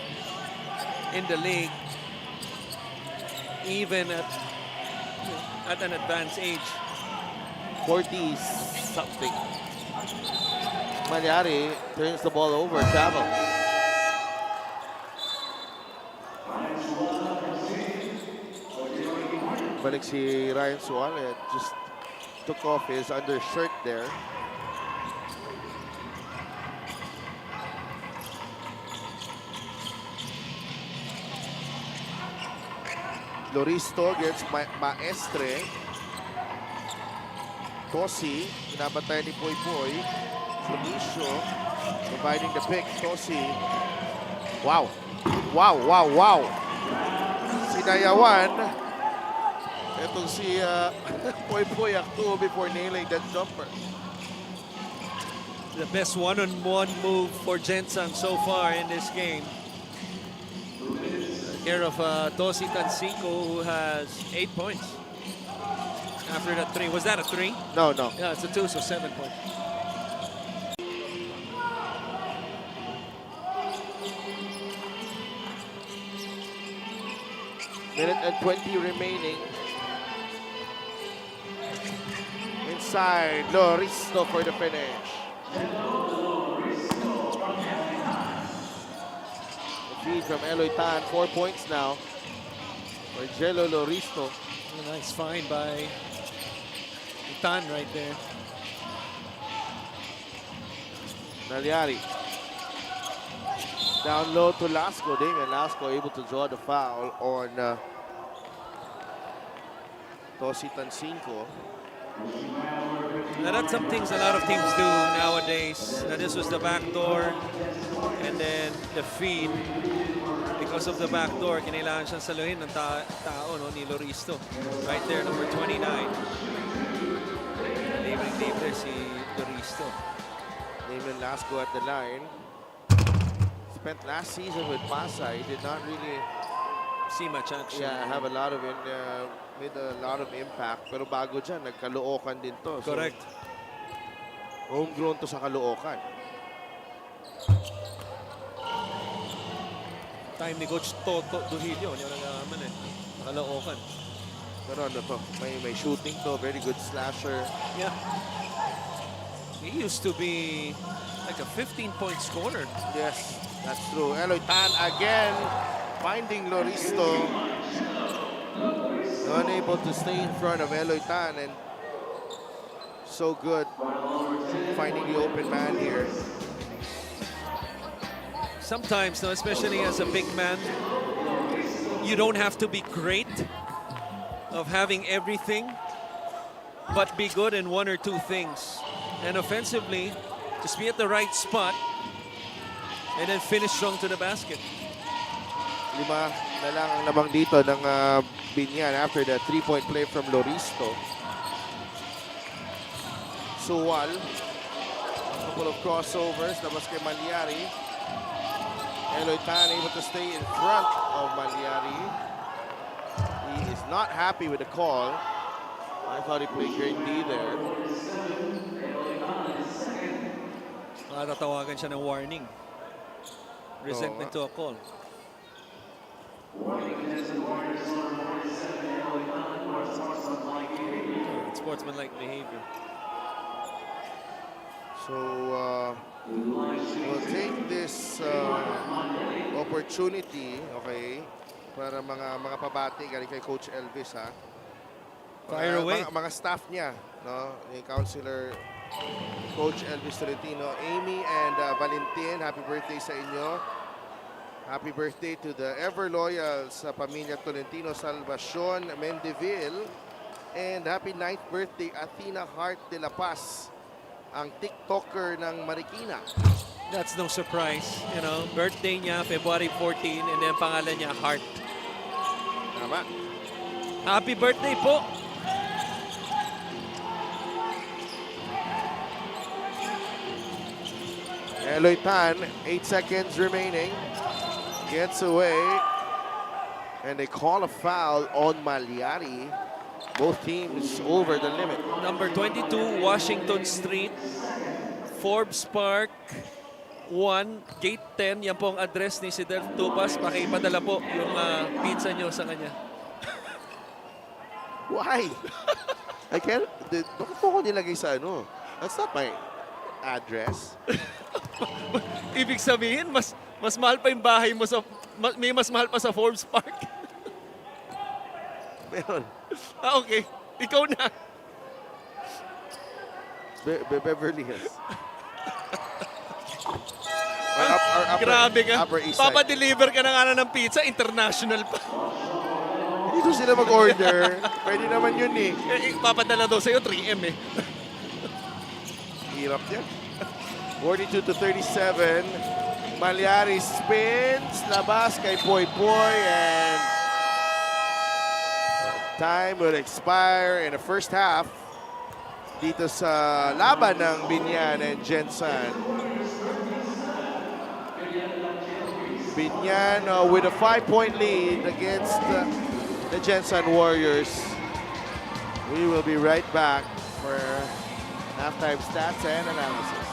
in the league, even at an advanced age. 40-something. Malyari turns the ball over, travel. Balik si Ryan Suarez, just took off his undershirt there. Loristo gets Maestre. Tosi, pinapatay ni Poy Poy. Felicio providing the pick. Tosi. Wow. Wow, wow, wow. Sinayawan. Itong si Poy Poy Aktu before nailing that jumper. The best one-on-one move for Gensan so far in this game. Care of Tosi Tansico, who has 8 points. After that 3. Was that a 3? No, no. Yeah, it's a 2, so 7 points. Minute and 20 remaining. Inside, Loristo for the finish. The feed from Eloy Tan, 4 points now for Jello Loristo. A nice find by Tan right there. Naliari. Down low to Lasco. Damian Lasco able to draw the foul on Tosi Tansinko. Now that's some things a lot of teams do nowadays. Now this was the back door and then the feed. Because of the back door, kinailangan siyang saluhin ng tao, no, ni Loristo. Right there, number 29. Libre si Loristo. Damian Lasco at the line. Spent last season with Pasay. Did not really See much action. have a lot of made a lot of impact. Pero bago dyan, nagkalookan din to. So, Correct. homegrown to sa Caloocan. Time ni Coach Toto Duhilio. Hindi ko nagkaman eh. Nakalookan. Pero ano to, may shooting to. Very good slasher. Yeah. He used to be like a 15-point scorer. Yes, that's true. Eloy Tan again, finding Loristo. Unable to stay in front of Eloy Tan, and so good finding the open man here. Sometimes, no, especially as a big man, you don't have to be great of having everything, but be good in one or two things. And offensively, just be at the right spot and then finish strong to the basket. 5 na lang ang lamang dito ng Biñan after the 3-point play from Loristo. Suwal. Couple of crossovers. Labas kay Maliari. Eloy Tan able to stay in front of Maliari. He is not happy with the call. I thought he played great D there. Tatawagan siya ng warning. Resentment to a call. Sportsman-like behavior. So we'll take this opportunity, okay, para mga pabati galing kay Coach Elvis, ha. Fire away. Mga staff niya, no, ni Counselor Coach Elvis Tolentino, Amy and Valentin, happy birthday sa inyo. Happy birthday to the ever loyal sa pamilya Tolentino, Salvacion Mendeville. And happy 9th birthday, Athena Hart de la Paz, ang TikToker ng Marikina. That's no surprise. You know, birthday niya, February 14, and then pangalan niya, Hart. Tama. Happy birthday po! Eloy Tan, 8 seconds remaining. Gets away. And they call a foul on Maliari. Both teams over the limit. Number 22, Washington Street, Forbes Park, 1, Gate 10. Yan po ang address ni Sidel Tupas. Pakipadala po yung pizza nyo sa kanya. Why? I can't. Bakit po ko nilagay sa ano? That's not my address. Ibig sabihin, mas mahal pa yung bahay mo sa... May mas mahal pa sa Forbes Park. Meron. Okay. Ikaw na. Beverly Hills. Or Grabe ka. Upper East Side. Papadeliver ka na nga ng pizza, international pa. Dito sila mag-order. Pwede naman yun eh. Papadala daw sa'yo, 3M eh. Hirap yan. 42-37. Maliari spins. Labas kay Poy Poy. And Time will expire in the first half dito sa laban ng Biñan and Gensan. Biñan with a 5-point lead against the Gensan Warriors. We will be right back for halftime stats and analysis.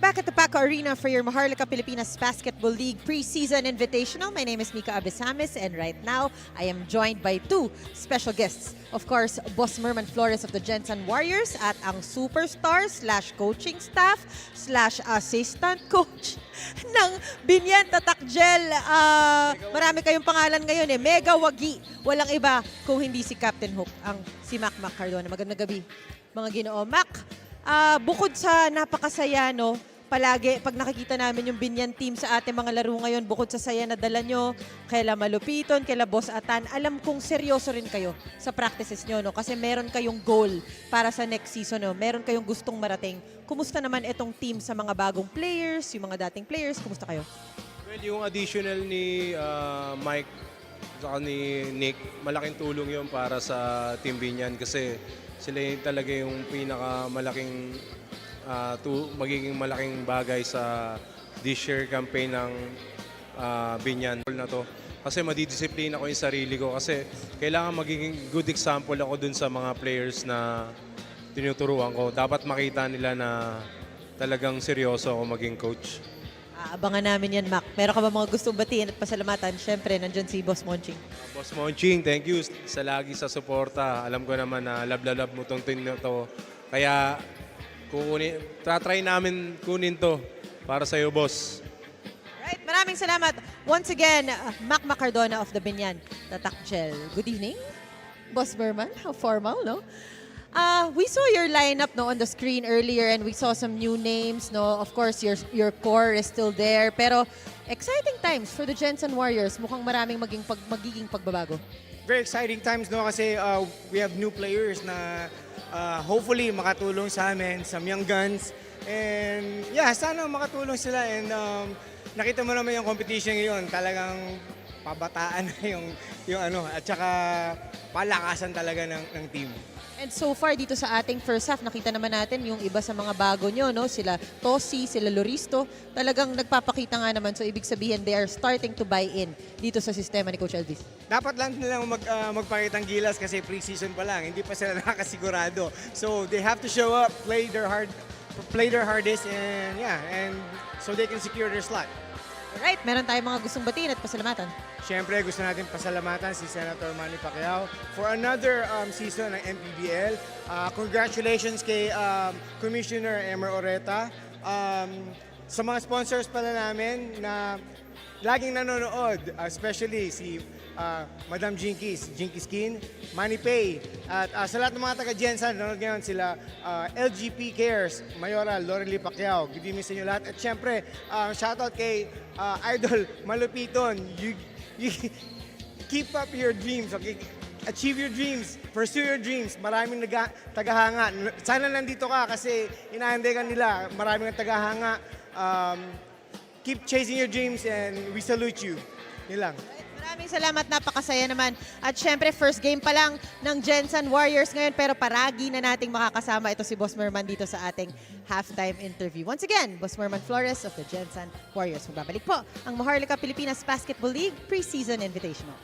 Back at the Paco Arena for your Maharlika Pilipinas Basketball League Preseason Invitational. My name is Mika Abesamis, and right now I am joined by two special guests. Of course, Boss Merman Flores of the Gensan Warriors at ang superstar slash coaching staff slash assistant coach ng Biñan Tatakgel. Marami kayong pangalan ngayon eh. Mega Wagi. Walang iba kung hindi si Captain Hook, ang si Mac Cardona. Magandang gabi, mga Ginoo. Mac, bukod sa napakasaya, no, palagi, pag nakikita namin yung Biñan team sa ating mga laro ngayon, bukod sa saya na dala nyo, kaila Malupiton, kaila Boss Atan, alam kong seryoso rin kayo sa practices nyo, no? Kasi meron kayong goal para sa next season, no? Meron kayong gustong marating. Kumusta naman itong team sa mga bagong players, yung mga dating players? Kumusta kayo? Well, yung additional ni Mike at ni Nick, malaking tulong yun para sa Team Biñan kasi sila yung talaga yung pinakamalaking magiging malaking bagay sa this year campaign ng Biñan na to. Kasi madidisiplina ko yung sarili ko kasi kailangan magiging good example ako dun sa mga players na tinuturuan ko. Dapat makita nila na talagang seryoso ako maging coach. Aabangan namin yan, Mac. Meron ka ba mga gustong batiin at pasalamatan? Siyempre, nandyan si Boss Monching. Boss Monching, thank you sa lagi sa suporta. Alam ko naman na love mo tong team na to. Kaya try namin kunin to para sa iyo, boss. Right, maraming salamat. Once again, Mac Macardona of the Biñan, Tatak Gel. Good evening, Boss Berman. How formal, no? We saw your lineup no on the screen earlier and we saw some new names, no. Of course, your core is still there, pero exciting times for the Gensan Warriors. Mukhang maraming magiging pagbabago. Very exciting times no kasi we have new players na hopefully makatulong sa amin, some young guns. And yeah, sana makatulong sila and nakita mo naman yung competition ngayon, talagang pabataan na yung ano at saka palakasan talaga ng team. And so far dito sa ating first half, nakita naman natin yung iba sa mga bago nyo, no? Sila Tosi, sila Loristo, talagang nagpapakita nga naman. So ibig sabihin, they are starting to buy in dito sa sistema ni Coach Elvis. Dapat lang nilang magpakitang gilas kasi pre-season pa lang, hindi pa sila nakasigurado. So they have to show up, play their hardest and yeah, and so they can secure their slot. Alright, meron tayong mga gustong batiin at pasalamatan. Siyempre, gusto natin pasalamatan si Senator Manny Pacquiao for another season ng MPBL. Congratulations kay Commissioner Emer Oreta. Sa mga sponsors pala namin na laging nanonood, especially si Madam Jinkies Skin, Manny Pay, at sa lahat ng mga taga-Gensan, nanonood ngayon sila LGP Cares, Mayoral, Lorely Pacquiao. Good evening sa inyo lahat. At syempre, shoutout kay Idol Malupiton. You keep up your dreams, okay? Achieve your dreams, pursue your dreams. Maraming tagahanga. Sana nandito ka kasi inaantay ka nila. Maraming tagahanga. Keep chasing your dreams and we salute you. Yun lang. Maraming salamat, napakasaya naman. At syempre, first game pa lang ng Gensan Warriors ngayon, pero paragi na nating makakasama ito si Boss Merman dito sa ating halftime interview. Once again, Boss Merman Flores of the Gensan Warriors. Magbabalik po ang Maharlika Pilipinas Basketball League Preseason Invitational.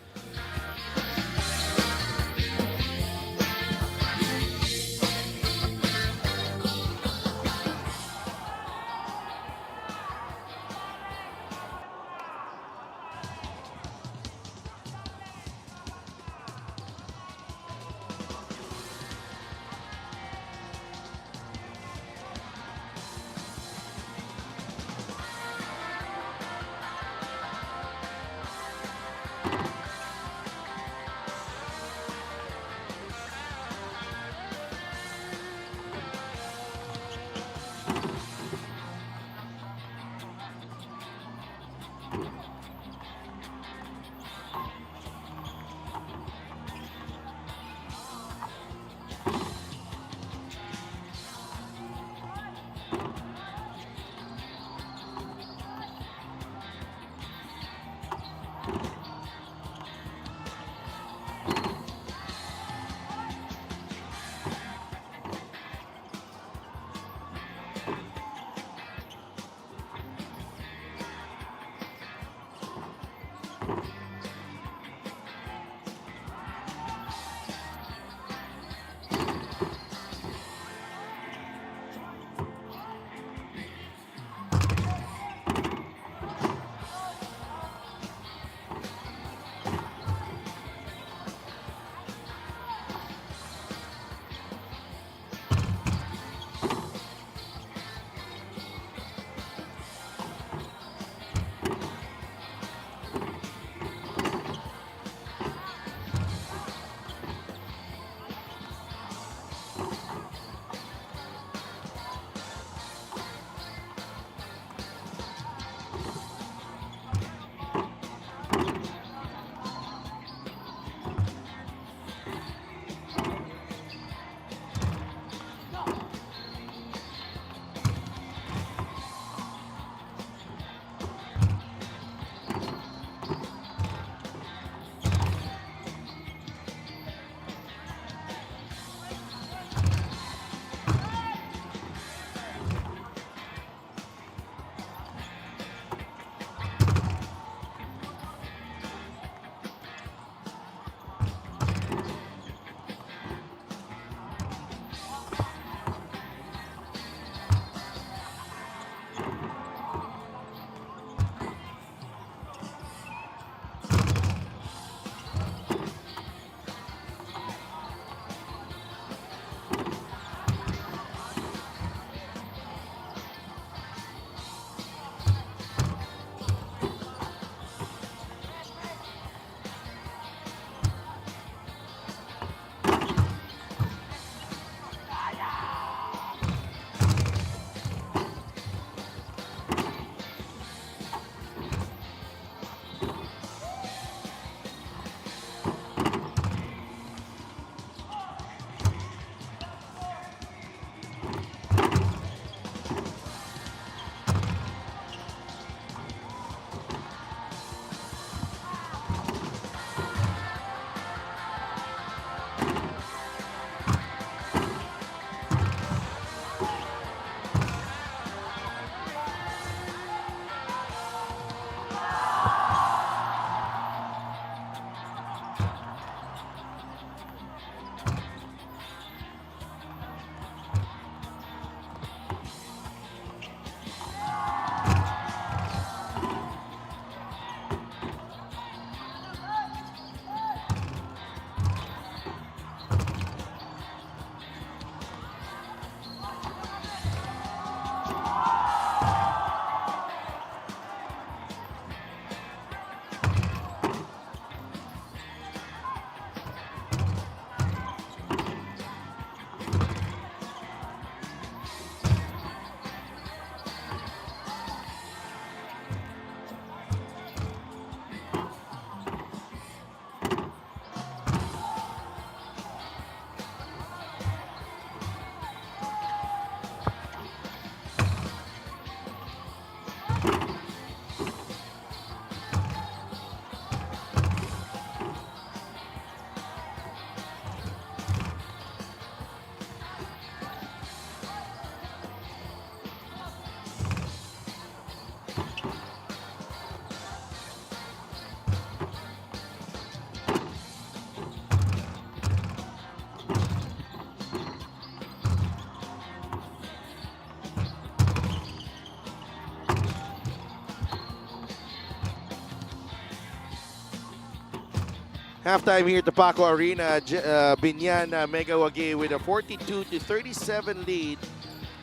Halftime here at the Paco Arena, Biñan Mega Wagi with a 42-37 lead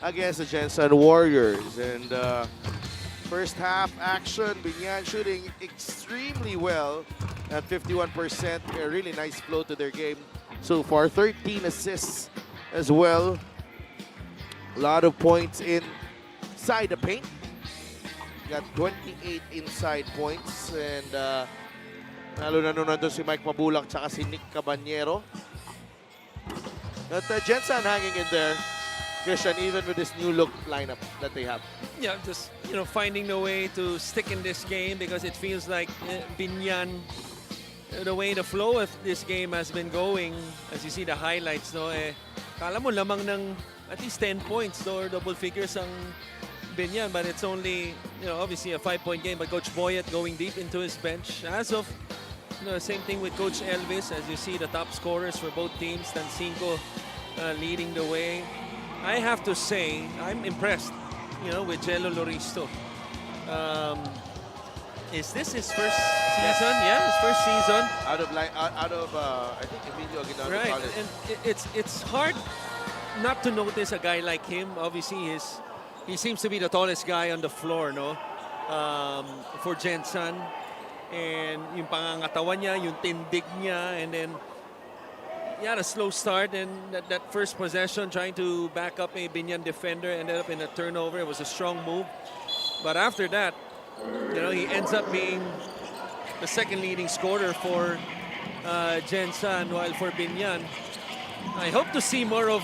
against the Gensan Warriors. And first half action, Biñan shooting extremely well at 51%. A really nice flow to their game so far. 13 assists as well. A lot of points inside the paint. Got 28 inside points. And lalo na nandun si Mike Mabulak tsaka si Nick Cabanyero. But Gensan hanging in there, Christian, even with this new look lineup that they have. Yeah, just finding a way to stick in this game because it feels like Biñan, the way the flow of this game has been going, as you see the highlights, no, kala mo lamang ng at least 10 points or double figures ang Biñan, but it's only obviously a 5-point game. But Coach Boyet going deep into his bench as of same thing with Coach Elvis, as you see the top scorers for both teams. Tancinco leading the way. I have to say I'm impressed, with Jello Loristo. Is this his first season? Yeah, his first season. Out of I think Emilio Aguinaldo Right, College. and it's hard not to notice a guy like him. Obviously, he seems to be the tallest guy on the floor, no? For Gensan. And yung pangangatawan niya, yung tindig niya, and then he had a slow start, and that first possession trying to back up a Biñan defender ended up in a turnover. It was a strong move. But after that, he ends up being the second leading scorer for Gensan, while for Biñan, I hope to see more of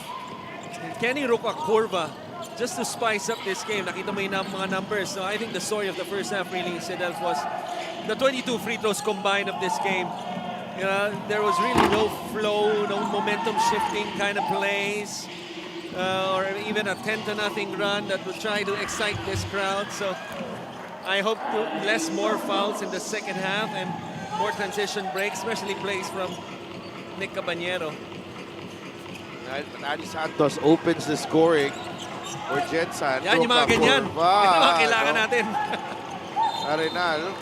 Kenny Roca-Curva just to spice up this game. Nakita mo yung mga numbers. So I think the story of the first half really, Sedelf, was the 22 free throws combined of this game. There was really no flow, no momentum shifting kind of plays, or even a 10-0 run that would try to excite this crowd. So I hope more fouls in the second half and more transition breaks, especially plays from Nick Cabanyero. Adi Santos opens the scoring for Gensan. Yan yung mga ganyan. Yan yung mga kailangan natin. Arenal,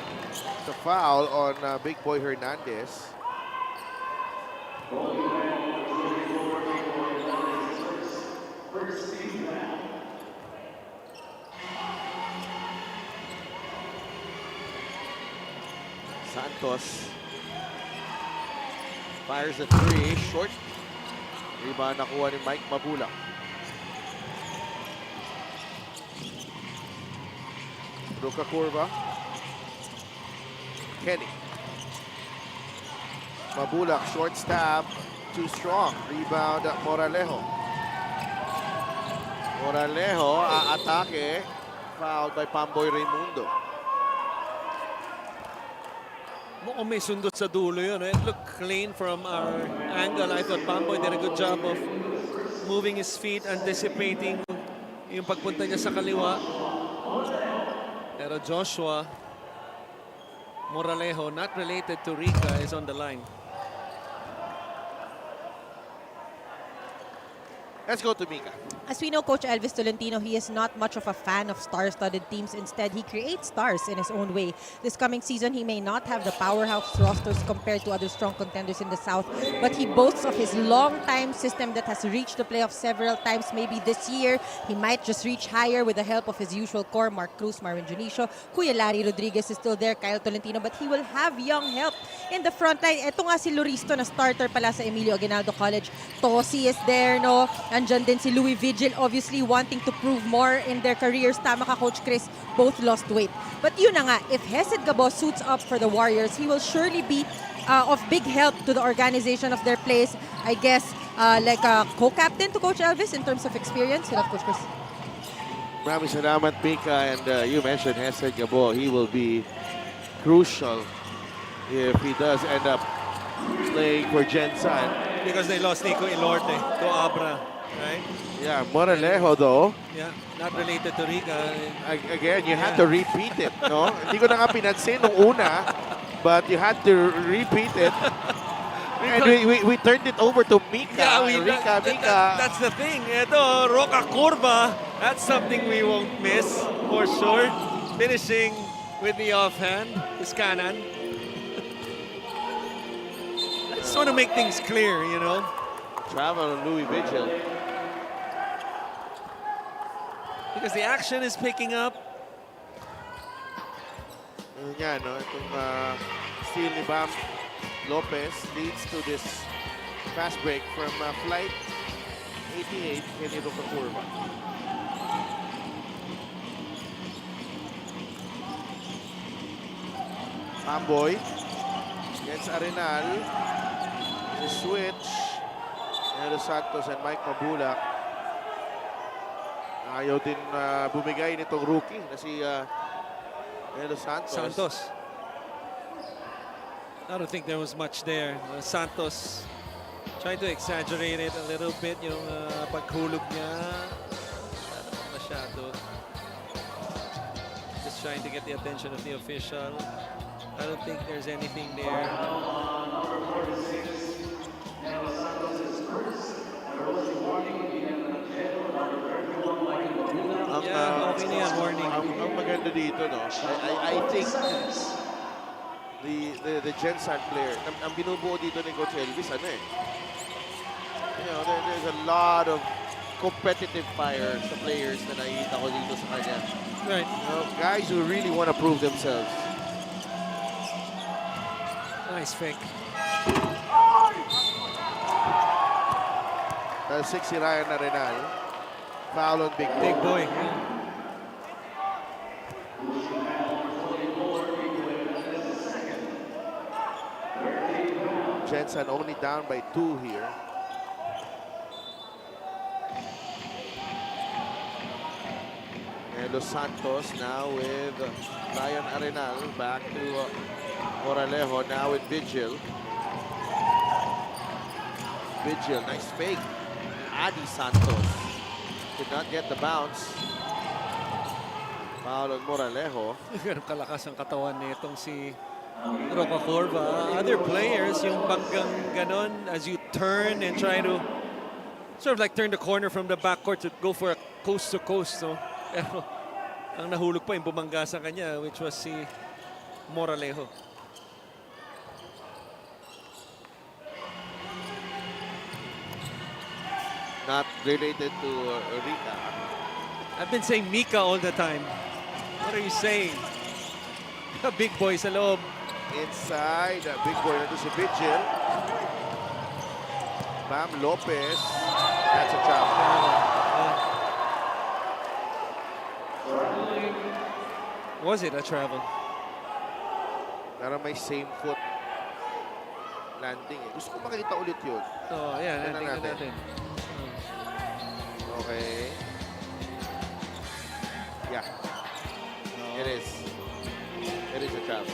the foul on Big Boy Hernandez. Santos fires a three, short. Rebound nakuha ni Mike Mabulak. Roca-Curva. Kenny. Mabulak, short stab, too strong. Rebound Moralejo. Moralejo, aatake. Fouled by Pamboy Raimundo. Mukhang may sundot sa dulo yun. It looked clean from our angle. I thought Pamboy did a good job of moving his feet, anticipating yung pagpunta niya sa kaliwa. Pero Joshua Moralejo, not related to Rica, is on the line. Let's go to Mika. As we know, Coach Elvis Tolentino, he is not much of a fan of star-studded teams. Instead, he creates stars in his own way. This coming season, he may not have the powerhouse rosters compared to other strong contenders in the South, but he boasts of his long-time system that has reached the playoffs several times. Maybe this year, he might just reach higher with the help of his usual core, Mark Cruz, Marvin Junicio, Kuya Larry Rodriguez is still there, Kyle Tolentino, but he will have young help in the front line. Ito nga si Loristo na starter pala sa Emilio Aguinaldo College. Tosi is there, no? Andyan din si Louis Vigil, obviously wanting to prove more in their careers. Tama ka, Coach Chris, both lost weight. But yun na nga, if Hesed Gabo suits up for the Warriors, he will surely be of big help to the organization of their plays. I guess like a co-captain to Coach Elvis in terms of experience. You love Coach Chris. Maraming salamat, Mika. And you mentioned Hesed Gabo. He will be crucial if he does end up playing for Gensan. Because they lost Nico Ilorte to Abra, right? Yeah, Moralejo though. Yeah, not related to Rica. Again, you had to repeat it, no? Hindi ko na nga pinansin nung una, but you had to repeat it. And we turned it over to Mika. Yeah, Mika. That's the thing. Ito, Roca-Curva, that's something we won't miss for sure. Finishing with the offhand, his kanan. just want to make things clear, you know. Travel on Louis Vigil. Because the action is picking up. Yun nga, no? Itong steal ni Bam Lopez leads to this fast break from flight 88, Kenny Rocaturba. Amboy against Arenal. The switch. Nero Santos and Mike Mabulak. Ayaw din bumigay nitong rookie na si Nero Santos. I don't think there was much there. Santos trying to exaggerate it a little bit, yung paghulog niya. Masyado. Just trying to get the attention of the official. I don't think there's anything there. Yeah, okay na yan, warning. Ang maganda dito, no? I think the Gensan player, ang binubuo dito ni Coach Elvis, ano eh? You know, there's a lot of competitive fire sa players na nakikita ko dito sa kanya. Right. You know, guys who really want to prove themselves. Nice fake. Dahil 6 si Ryan Arenal. Foul on Big Boy. Big boy. Yeah. Gensan only down by 2 here. And Los Santos now with Ryan Arenal back to Moralejo now with Vigil. Vigil, nice fake. Adi Santos did not get the bounce. Foul on Moralejo. Ganun kalakas ang katawan nitong si Roca Corva. Other players, yung banggang ganon, as you turn and try to sort of like turn the corner from the backcourt to go for a coast to coast. So, pero ang nahulog pa yung bumangga sa kanya, which was si Moralejo. Not related to Rita. I've been saying Mika all the time. What are you saying? Big boy sa loob. Inside, big boy na to si Vigil. Bam Lopez. That's a trap. Was it a travel? Pero may same foot landing eh. Gusto ko makita ulit yun. Oh, yeah, Tingnan tingnan natin. natin. Okay. Yeah. It is. It is a trap.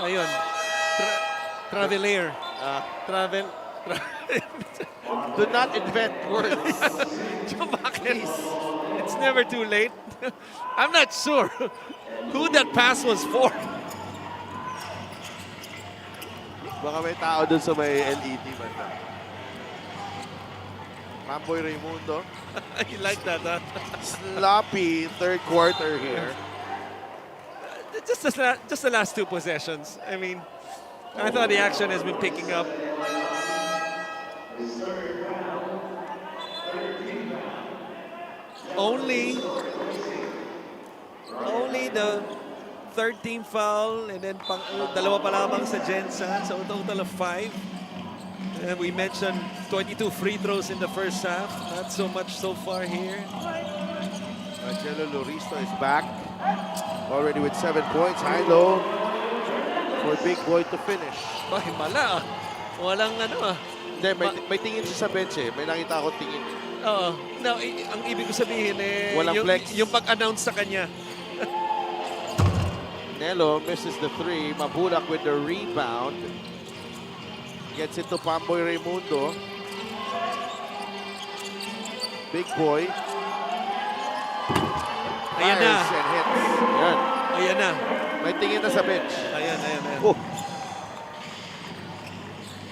Ayun. Travelair. Travel. Do not invent words. Bakit? It's never too late. I'm not sure who that pass was for. Baka may tao dun sa may LED banda. Mamboy Raimundo. You like that, huh? Sloppy third quarter here. Just the last two possessions. I mean, I thought the action has been picking up. Only the third team foul and then dalawa pa lamang sa Gensan, so a total of 5. And we mentioned 22 free throws in the first half. Not so much so far here. Angelo Loristo is back. Already with 7 points. High-low for Big Boy to finish. Ay, mala. Walang ano ah. Hindi, may tingin siya sa bench eh. May nakita ako tingin. Oo. No, ang ibig ko sabihin eh, Walang flex. yung pag-announce sa kanya. Nelo misses the 3. Mabulak with the rebound. Gets it to Pamboy Raimundo. Big Boy. Ayan na. Fires and hits. Ayan. Ayan na. May tingin na sa bench. Ayan. Oh.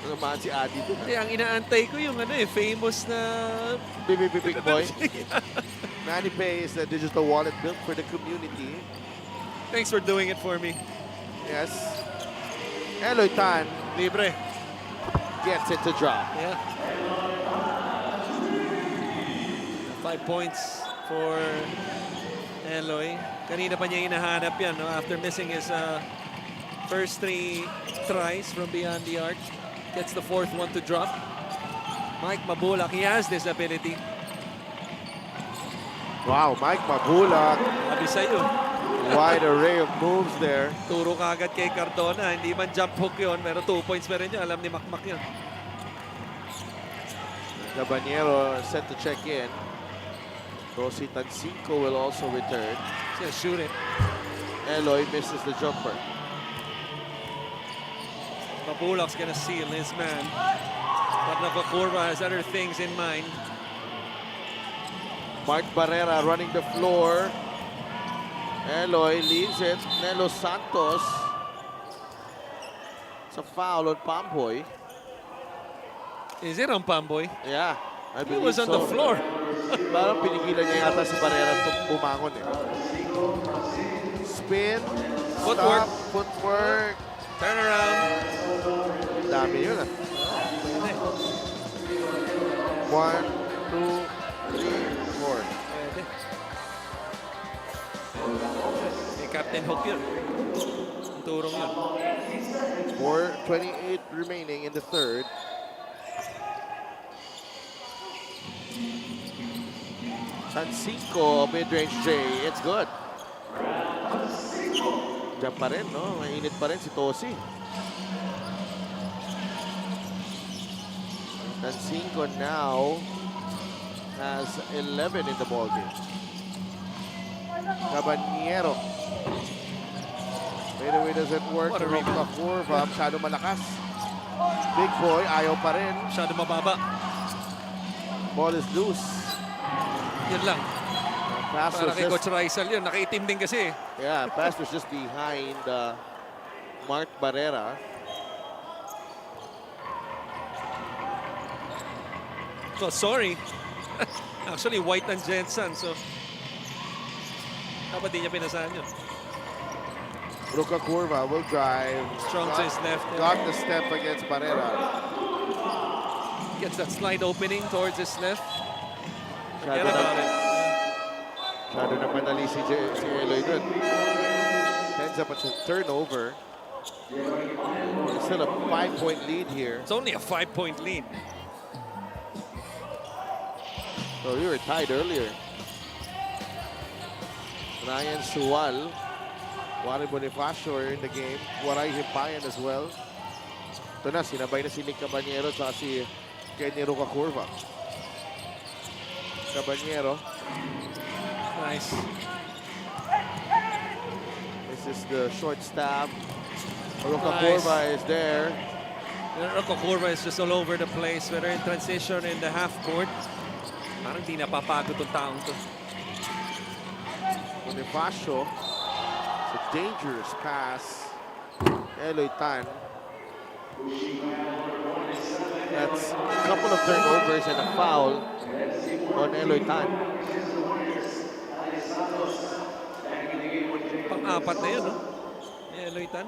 Naman si Adi doon. Kasi ang inaantay ko yung ano eh, famous na... Big Boy. Manny Pay is the digital wallet built for the community. Thanks for doing it for me. Yes. Eloy Tan Libre. gets it to drop. Yeah. 5 points for Eloy. Kanina pa niya hinahanap yan, no? After missing his first 3 tries from beyond the arc. Gets the 4th one to drop. Mike Mabulak, he has this ability. Wow, Mike Mabulak. Sabi sa'yo, Wide array of moves there. turo ka agad kay Cardona. Hindi man jump hook yun, pero 2 points pa rin yun. Alam ni Makmak yun. Caballero set to check in. Rosy Tancinco will also return. He's gonna shoot it. Eloy misses the jumper. Mabulak's gonna seal his man. But Nakakurva has other things in mind. Mark Barrera running the floor. Eloy leaves it. Nelo Santos. It's a foul on Pamboy. Is it on Pamboy? Yeah, I He believe was on so. the floor. Parang pinigilan niya yata si Barrera bumangon eh. Spin. Footwork. Stop, footwork. Turn around. Dami yun ah. 1, 2, 3, 4. Pwede. May Captain Hook yun. Ang turong yun. 4:28 remaining in the third. Tancinco, mid-range J. It's good. Diyan pa rin, no? Mainit pa rin si Tosi. Tancinco now has 11 in the ballgame. Caballero. Fadeaway doesn't work. What a rebound. Kurva, masyado malakas. Big boy, ayaw pa rin. Masyado mababa. Ball is loose. Yun lang. Pass Para was kay just, Coach Rizal yun. Nakaitim din kasi. yeah, pass was just behind Mark Barrera. So, sorry. Actually, white and Gensan. So, dapat di niya pinasahan yun. Ruka Kurva will drive. Strong to his left. Got the step against Barrera. Gets that slide opening towards his left. Forget Masyado about it. Masyado na madali si Eloy dun. Ends up at a turnover. There's still a 5-point lead here. It's only a 5-point lead. So we were tied earlier. Ryan Suwal, Wari Bonifacio are in the game. Waray Hipayan as well. Ito na, sinabay na si Nick Caballero at si Kenny Rucakurva. Caballero. Nice. This is the short stab. Rucakurva is there. Kurva is just all over the place. Whether in transition in the half court. Parang di napapagod itong taong to. Bonifacio. It's a dangerous pass. Eloy Tan. That's a couple of turnovers and a foul on Eloy Tan. Pang-apat na yun, no? Eloy Tan.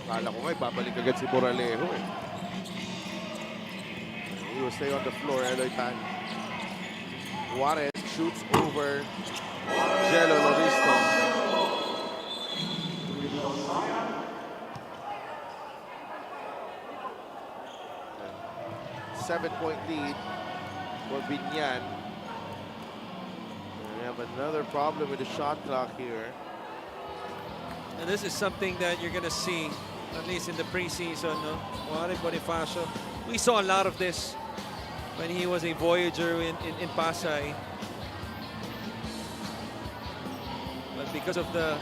Kala ko nga, babalik agad si Moralejo eh. He will stay on the floor, Eloy Tan. Juarez shoots over Jello Loristo. Seven-point lead for Biñan. We have another problem with the shot clock here. And this is something that you're going to see, at least in the preseason, no? Juan Bonifacio. We saw a lot of this when he was a Voyager in Pasay. But because of the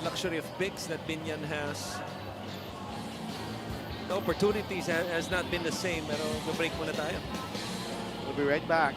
luxury of picks that Biñan has, the opportunities has not been the same. Pero break muna tayo. We'll be right back.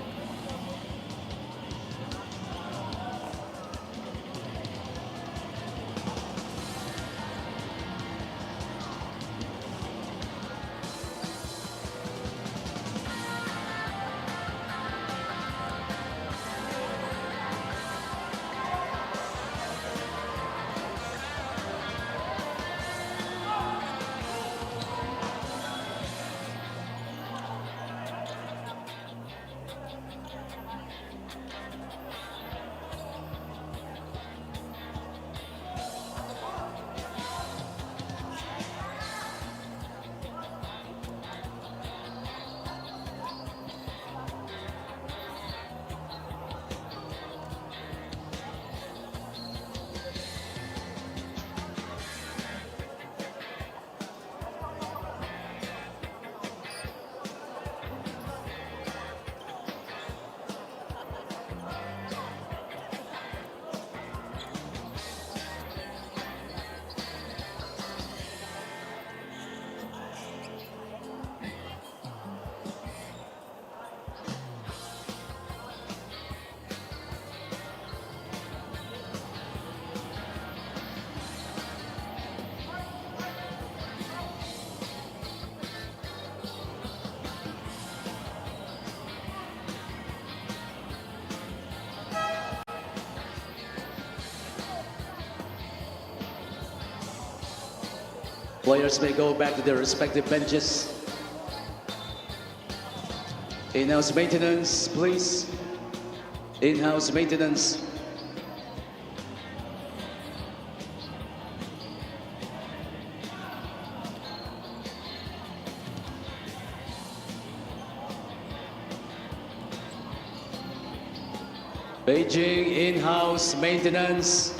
Players may go back to their respective benches. In-house maintenance, please. In-house maintenance. Beijing in-house maintenance.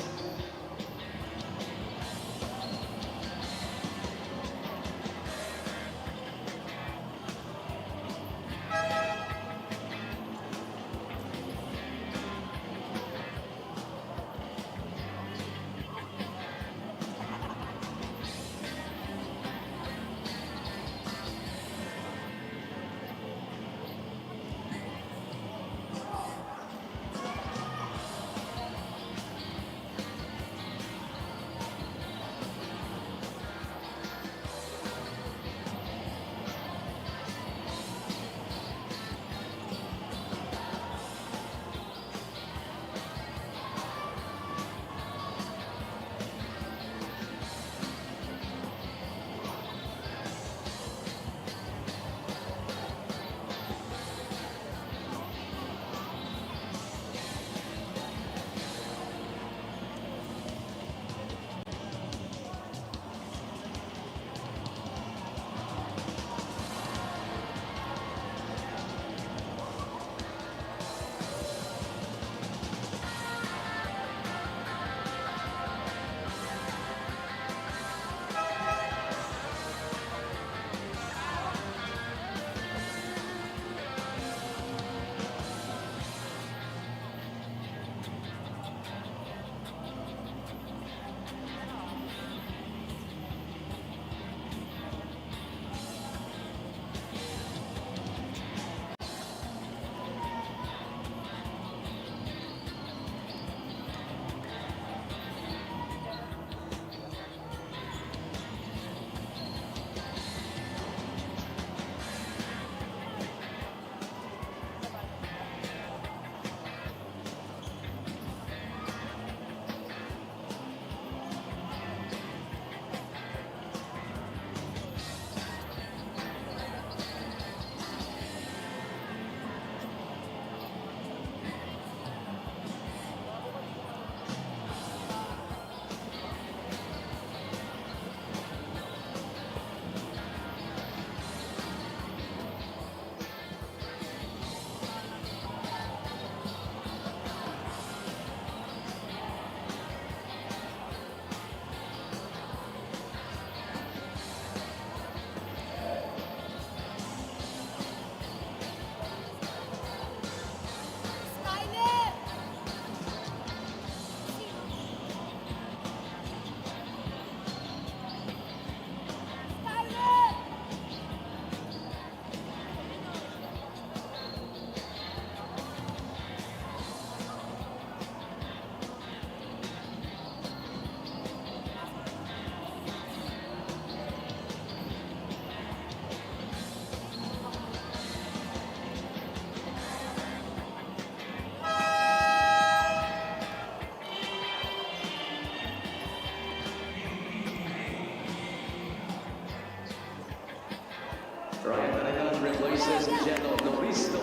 Ryan Managan replaces Geno Noristo.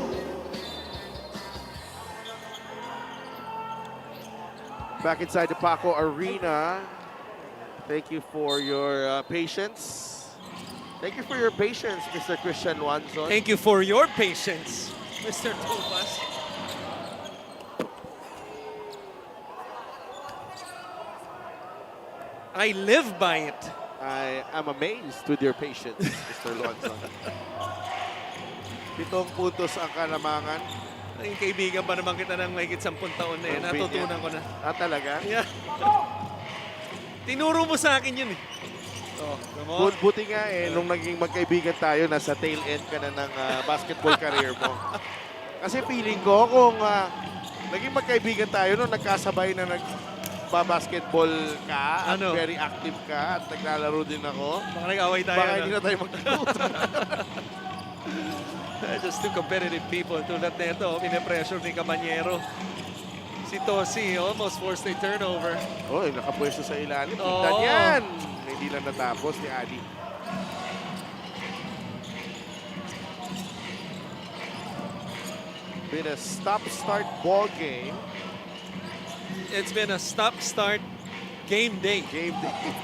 Back inside the Paco Arena. Thank you for your patience. Thank you for your patience, Mr. Christian Wanzon. Thank you for your patience, Mr. Topas. I live by it. I am amazed with your patience, Mr. Wanzon. 7 puntos ang kalamangan. Naging kaibigan pa naman kita ng mahigit 10 taon na eh. Natutunan ko na. Ah, talaga? Yeah. Tinuro mo sa akin yun eh. Oh, come on. Buti nga eh, nung naging magkaibigan tayo, nasa tail end ka na ng basketball career mo. Kasi feeling ko kung naging magkaibigan tayo nung nagkasabay na nagbabasketball ka at Ano? very active ka at naglalaro din ako, Baka nag-away tayo. baka no? hindi na tayo magkakita. Just two competitive people. Tulad na ito, pinapressure ni Caballero. Si Tosi almost forced a turnover. Oy, nakapwesto sa ilalim. Oo. Tignan yan! May hindi lang natapos ni Adi. Been a stop-start ball game. It's been a stop-start game day. Game day.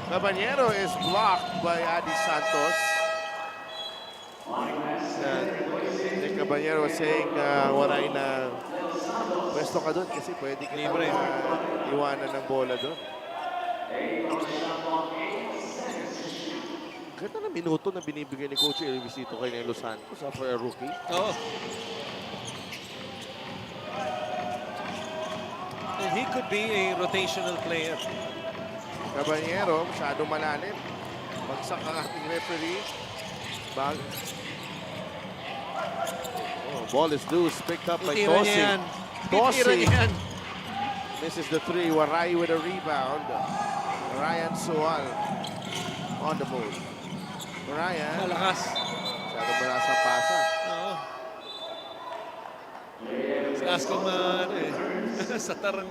Caballero is blocked by Adi Santos. Nick Caballero was saying waray na pwesto ka doon kasi pwede ka Libre. iwanan ng bola doon. Ganda na minuto na binibigay ni Coach Elvis dito kay Nelo Santos for a rookie. Oo. And he could be a rotational player. Caballero, masyado malalim. Bagsak ang ating referee. Ball is loose, picked up by Titira niya Tosi. yan. Titira niya yan. Misses the three. Waray with a rebound. Ryan Sual on the move. Ryan, Malakas. masyado malakas ang pasa. Oo. Si Asko man sa tarang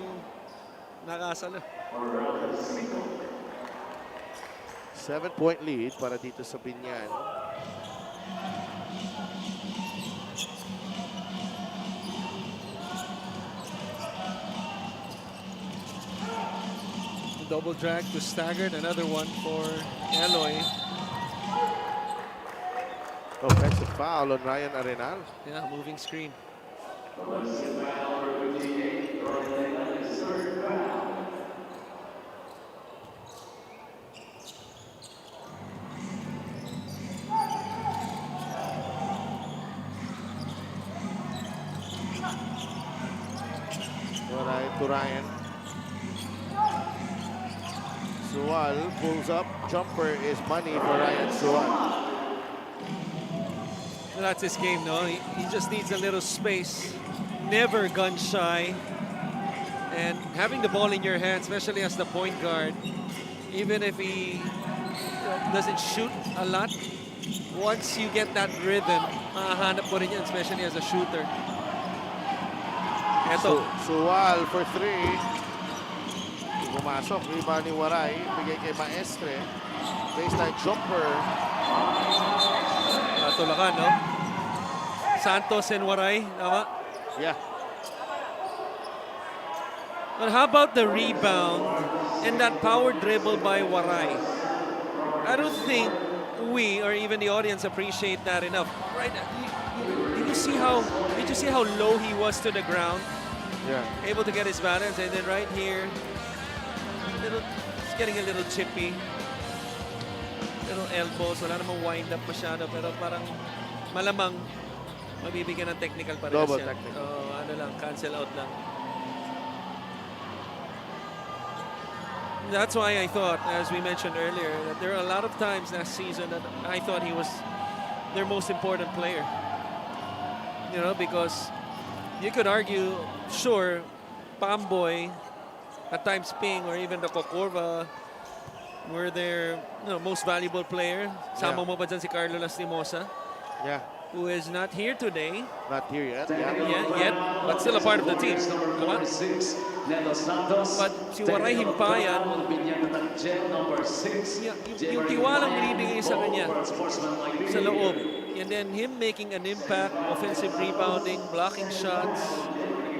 nakasala. 7-point lead para dito sa Biñan. Double drag to staggered. Another one for Eloy. Offensive foul on Ryan Arenal. Yeah, moving screen. Waray to Ryan. Sual pulls up. Jumper is money for Ryan Sual. That's his game, no? He just needs a little space. Never gun shy. And having the ball in your hand, especially as the point guard, even if he doesn't shoot a lot, once you get that rhythm, mahahanap mo rin yan, especially as a shooter. Eto. Sual for three. Pumasok. Rebound ni Waray. Bigay kay Maestre. Baseline jumper. Tulakan, no? Santos and Waray, tama? Yeah. But how about the rebound and that power dribble by Waray? I don't think we or even the audience appreciate that enough. Right? Did you see how low he was to the ground? Yeah. Able to get his balance, and then right here, it's getting a little chippy. Little elbows, wala namang wind up masyado, pero parang malamang mabibigyan ng technical pa rin Double siya. technical. Ano lang, cancel out lang. That's why I thought, as we mentioned earlier, that there are a lot of times last season that I thought he was their most important player. You know, because you could argue, sure, Pamboy, at times Ping, or even the Kokorva were their most valuable player. Sama mo pa dyan si Carlo Lastimosa, Yeah. who is not here today. Not here yet. Yeah. Yet, but still a part of the team. Come on. But si Waray Himpayan, yung tiwalang binibigay sa kanya sa loob. And then him making an impact, offensive rebounding, blocking shots,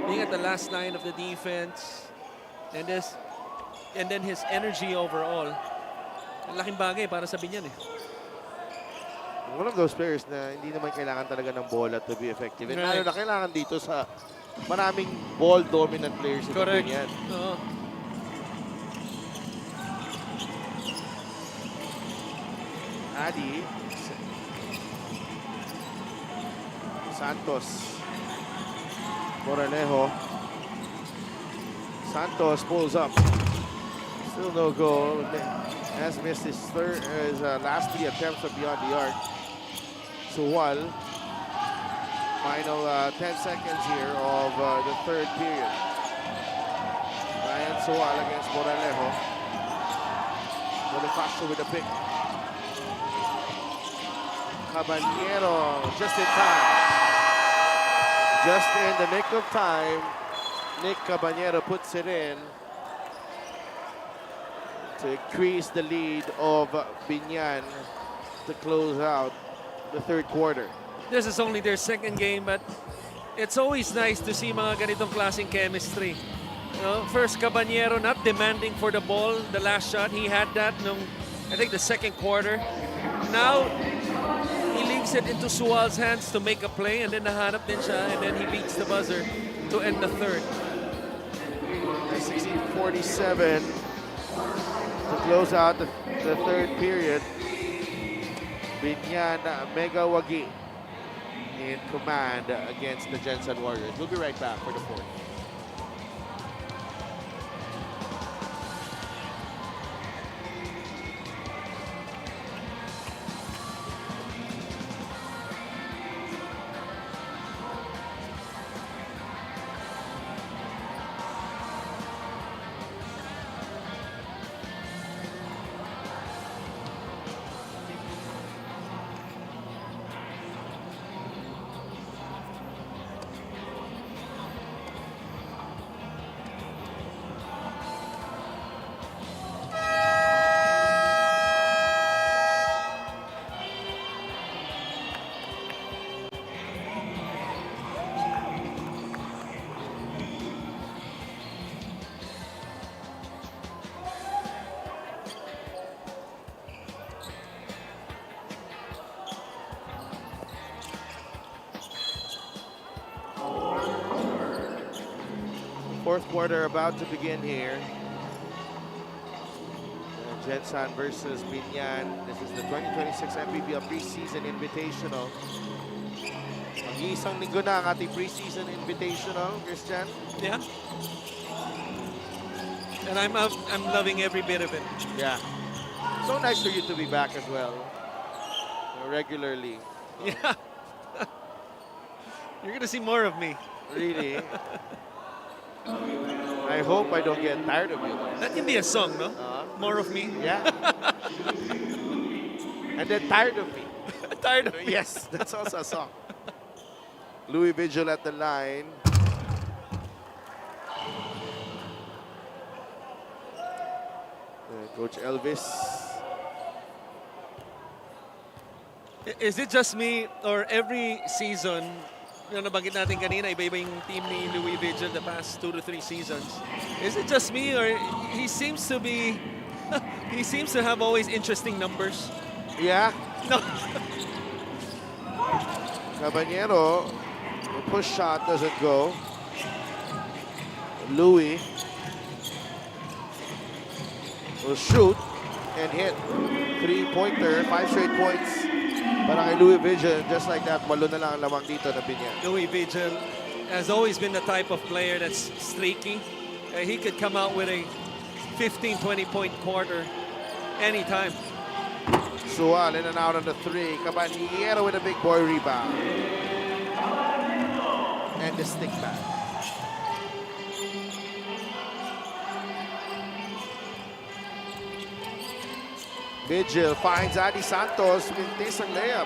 being at the last line of the defense, and then his energy overall. Ang laking bagay para sa Biñan eh. One of those players na hindi naman kailangan talaga ng bola to be effective. And Right. lalo na kailangan dito sa maraming ball-dominant players ito Correct. yan. Oo. Adi. Santos. Moralejo. Santos pulls up. Still no goal. Has missed his last 3 attempts from beyond the arc. Sual. Final 10 seconds here of the third period. Ryan Sual against Moralejo. Bonifacio with a pick. Caballero just in time. Just in the nick of time, Nick Caballero puts it in to to increase the lead of Biñan to close out the third quarter. This is only their second game, but it's always nice to see mga ganitong klaseng chemistry. You know, first, Caballero not demanding for the ball. The last shot, he had that nung, I think, the second quarter. Now, he leaves it into Sual's hands to make a play, and then nahanap din siya, and then he beats the buzzer to end the third. 16:47 to close out the third period. Biñan Megawagi in command against the Gensan Warriors. We'll be right back for the fourth. Fourth quarter about to begin here. Gensan versus Biñan. This is the 2026 MPBL Preseason Invitational. Mag-iisang linggo na ang ating Preseason Invitational, Christian. Yeah. And I'm loving every bit of it. Yeah. So nice for you to be back as well. Regularly. Yeah. You're gonna see more of me. Really. I hope I don't get tired of you. That can be a song, no? More of me. Yeah. And then tired of me. Tired of me. Yes, that's also a song. Louis Vigil at the line. Coach Elvis. Is it just me or every season, yung nabanggit natin kanina, iba-iba yung team ni Louis Vigil the past 2 to 3 seasons. Is it just me or he seems to be, he seems to have always interesting numbers? Yeah. No. Caballero, the push shot doesn't go. Louis will shoot and hit. Three-pointer, 5 straight points. Para kay Louis Vigil, just like that, malo na lang ang lamang dito na Biñan. Louis Vigil has always been the type of player that's streaky. He could come out with a 15, 20-point quarter anytime. Sual in and out on the three. Caballero with a big boy rebound. And the stick back. Vigil finds Adi Santos. Mintis ang layup.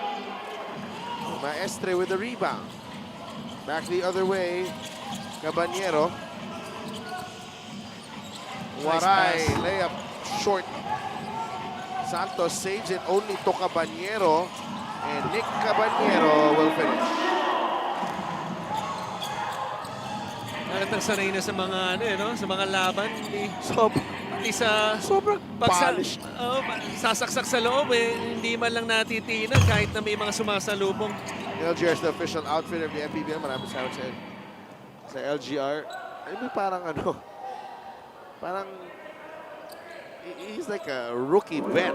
Maestre with the rebound. Back the other way. Caballero. Waray, layup short. Santos saves it only to Caballero. And Nick Caballero will finish. Halatang sanay na sa mga, sa mga laban. Sobrang polished. Sasaksak sa loob hindi man lang natitinan kahit na may mga sumasalubong. LGR is the official outfitter of the MPBL. Maraming salamat sa LGR. Ay, may parang parang he's like a rookie vet,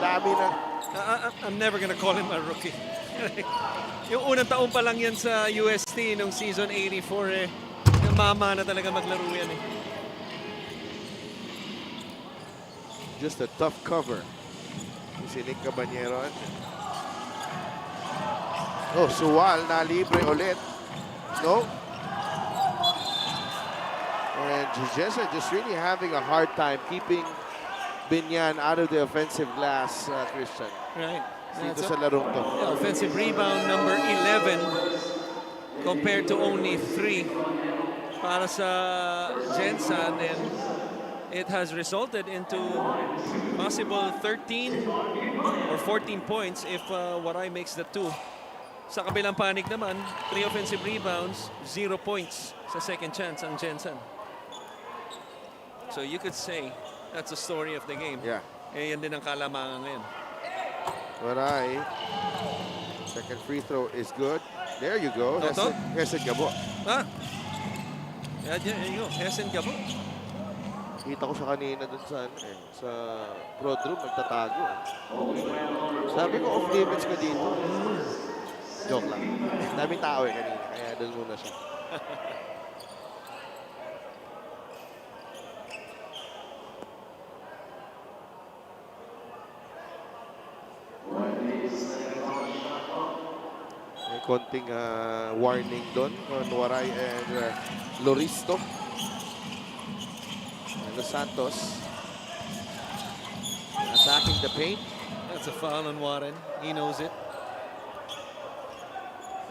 Dami na. I'm never gonna call him a rookie. Yung unang taon pa lang yan sa UST nung season 84 mama na talaga maglaro yan Just a tough cover. Si Nick Caballero. Oh, Sual na libre ulit. No? And Gensan just really having a hard time keeping Biñan out of the offensive glass, Christian. Right. Dito sa larong to. Offensive rebound number 11 compared to only 3 para sa Gensan. And it has resulted into possible 13 or 14 points if Waray makes the 2. Sa kabilang panig naman, 3 offensive rebounds, 0 points sa second chance ang Gensan. So you could say that's the story of the game. Yeah. Eh, yan din ang kalamangan ngayon. Waray. Second free throw is good. There you go. Toto? Hesen Gabo. Ah! There you go. Hesen Gabo. Kita ko siya kanina dun sa, sa prod room, nagtatago. Sabi ko, off limits ka dito. Joke lang. Daming tao kanina, kaya dun muna siya. May konting warning doon on Waray and Loristo. Los Santos attacking the paint. That's a foul on Warren. He knows it.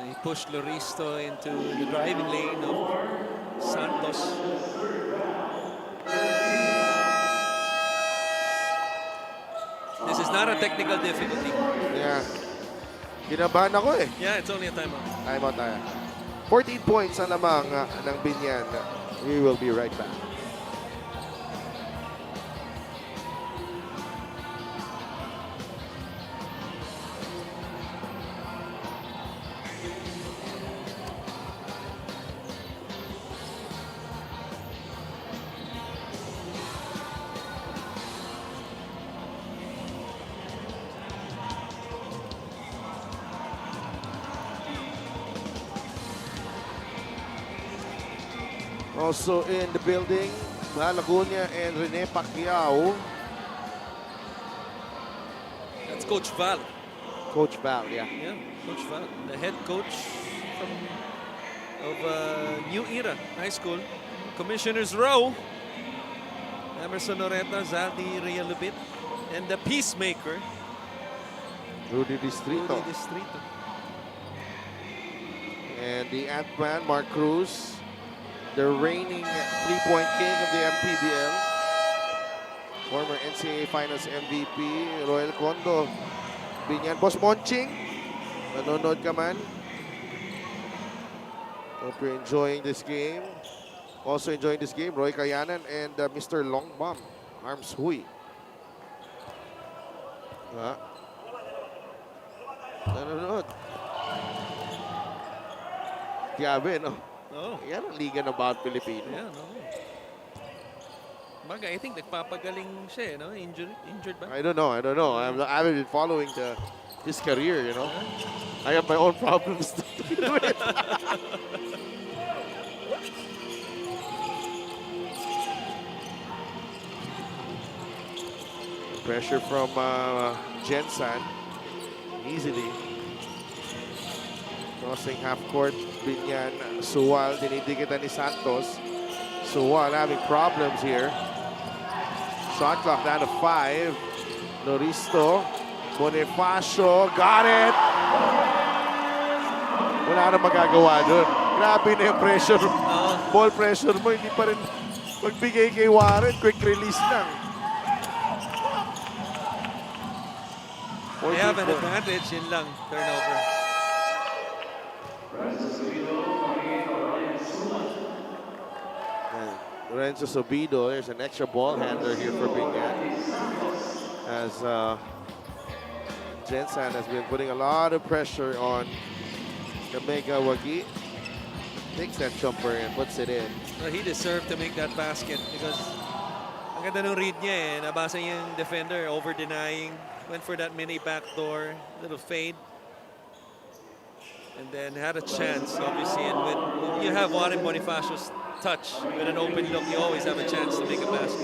And he pushed Loristo into the driving lane of Santos. This is not a technical difficulty. Yeah. Kinabahan ako eh. Yeah, it's only a timeout. Timeout tayo. 14 points ang lamang ng Biñan. We will be right back. Also in the building, Laguna and Rene Pacquiao. That's Coach Val. Coach Val, yeah. Yeah, Coach Val, the head coach of New Era High School. Commissioner's Row. Emerson Oreta, Zaldi Realubit, and the peacemaker, Rudy Distrito. Rudy Distrito. And the Ant-Man, Mark Cruz. The reigning three-point king of the MPBL. Former NCAA Finals MVP, Royal Condo. Biñan, Boss Monching. Nanonood ka man. Hope you're enjoying this game. Also enjoying this game, Roy Kayanan and Mr. Longbomb, Arms Hui. Nanonood. Grabe, no? Oh. Yan ang liga ng bawat Pilipino. Yeah, no. Bagay, I think nagpapagaling siya, no? Injured ba? I don't know. I haven't been following his career, you know. I have my own problems to deal with. Pressure from Gensan. Easily. Crossing half court. Biñan, Suwal, dinidikitan ni Santos. Suwal having problems here. Shot clock down to 5. Loristo, Bonifacio, got it! Wala na magagawa dun. Grabe na yung pressure. Ball pressure mo, hindi pa rin magbigay kay Warren. Quick release lang. They have an advantage, yun lang, turnover. Lorenzo Sobido, there's an extra ball handler here for Biñan. As Gensan has been putting a lot of pressure on the Mega Wagi. Takes that jumper and puts it in. Well, he deserved to make that basket because ang ganda nung read niya eh. Nabasa niya yung defender, over-denying. Went for that mini backdoor, little fade. And then had a chance, obviously. And when you have Warren Bonifacio's touch with an open look, you always have a chance to make a basket.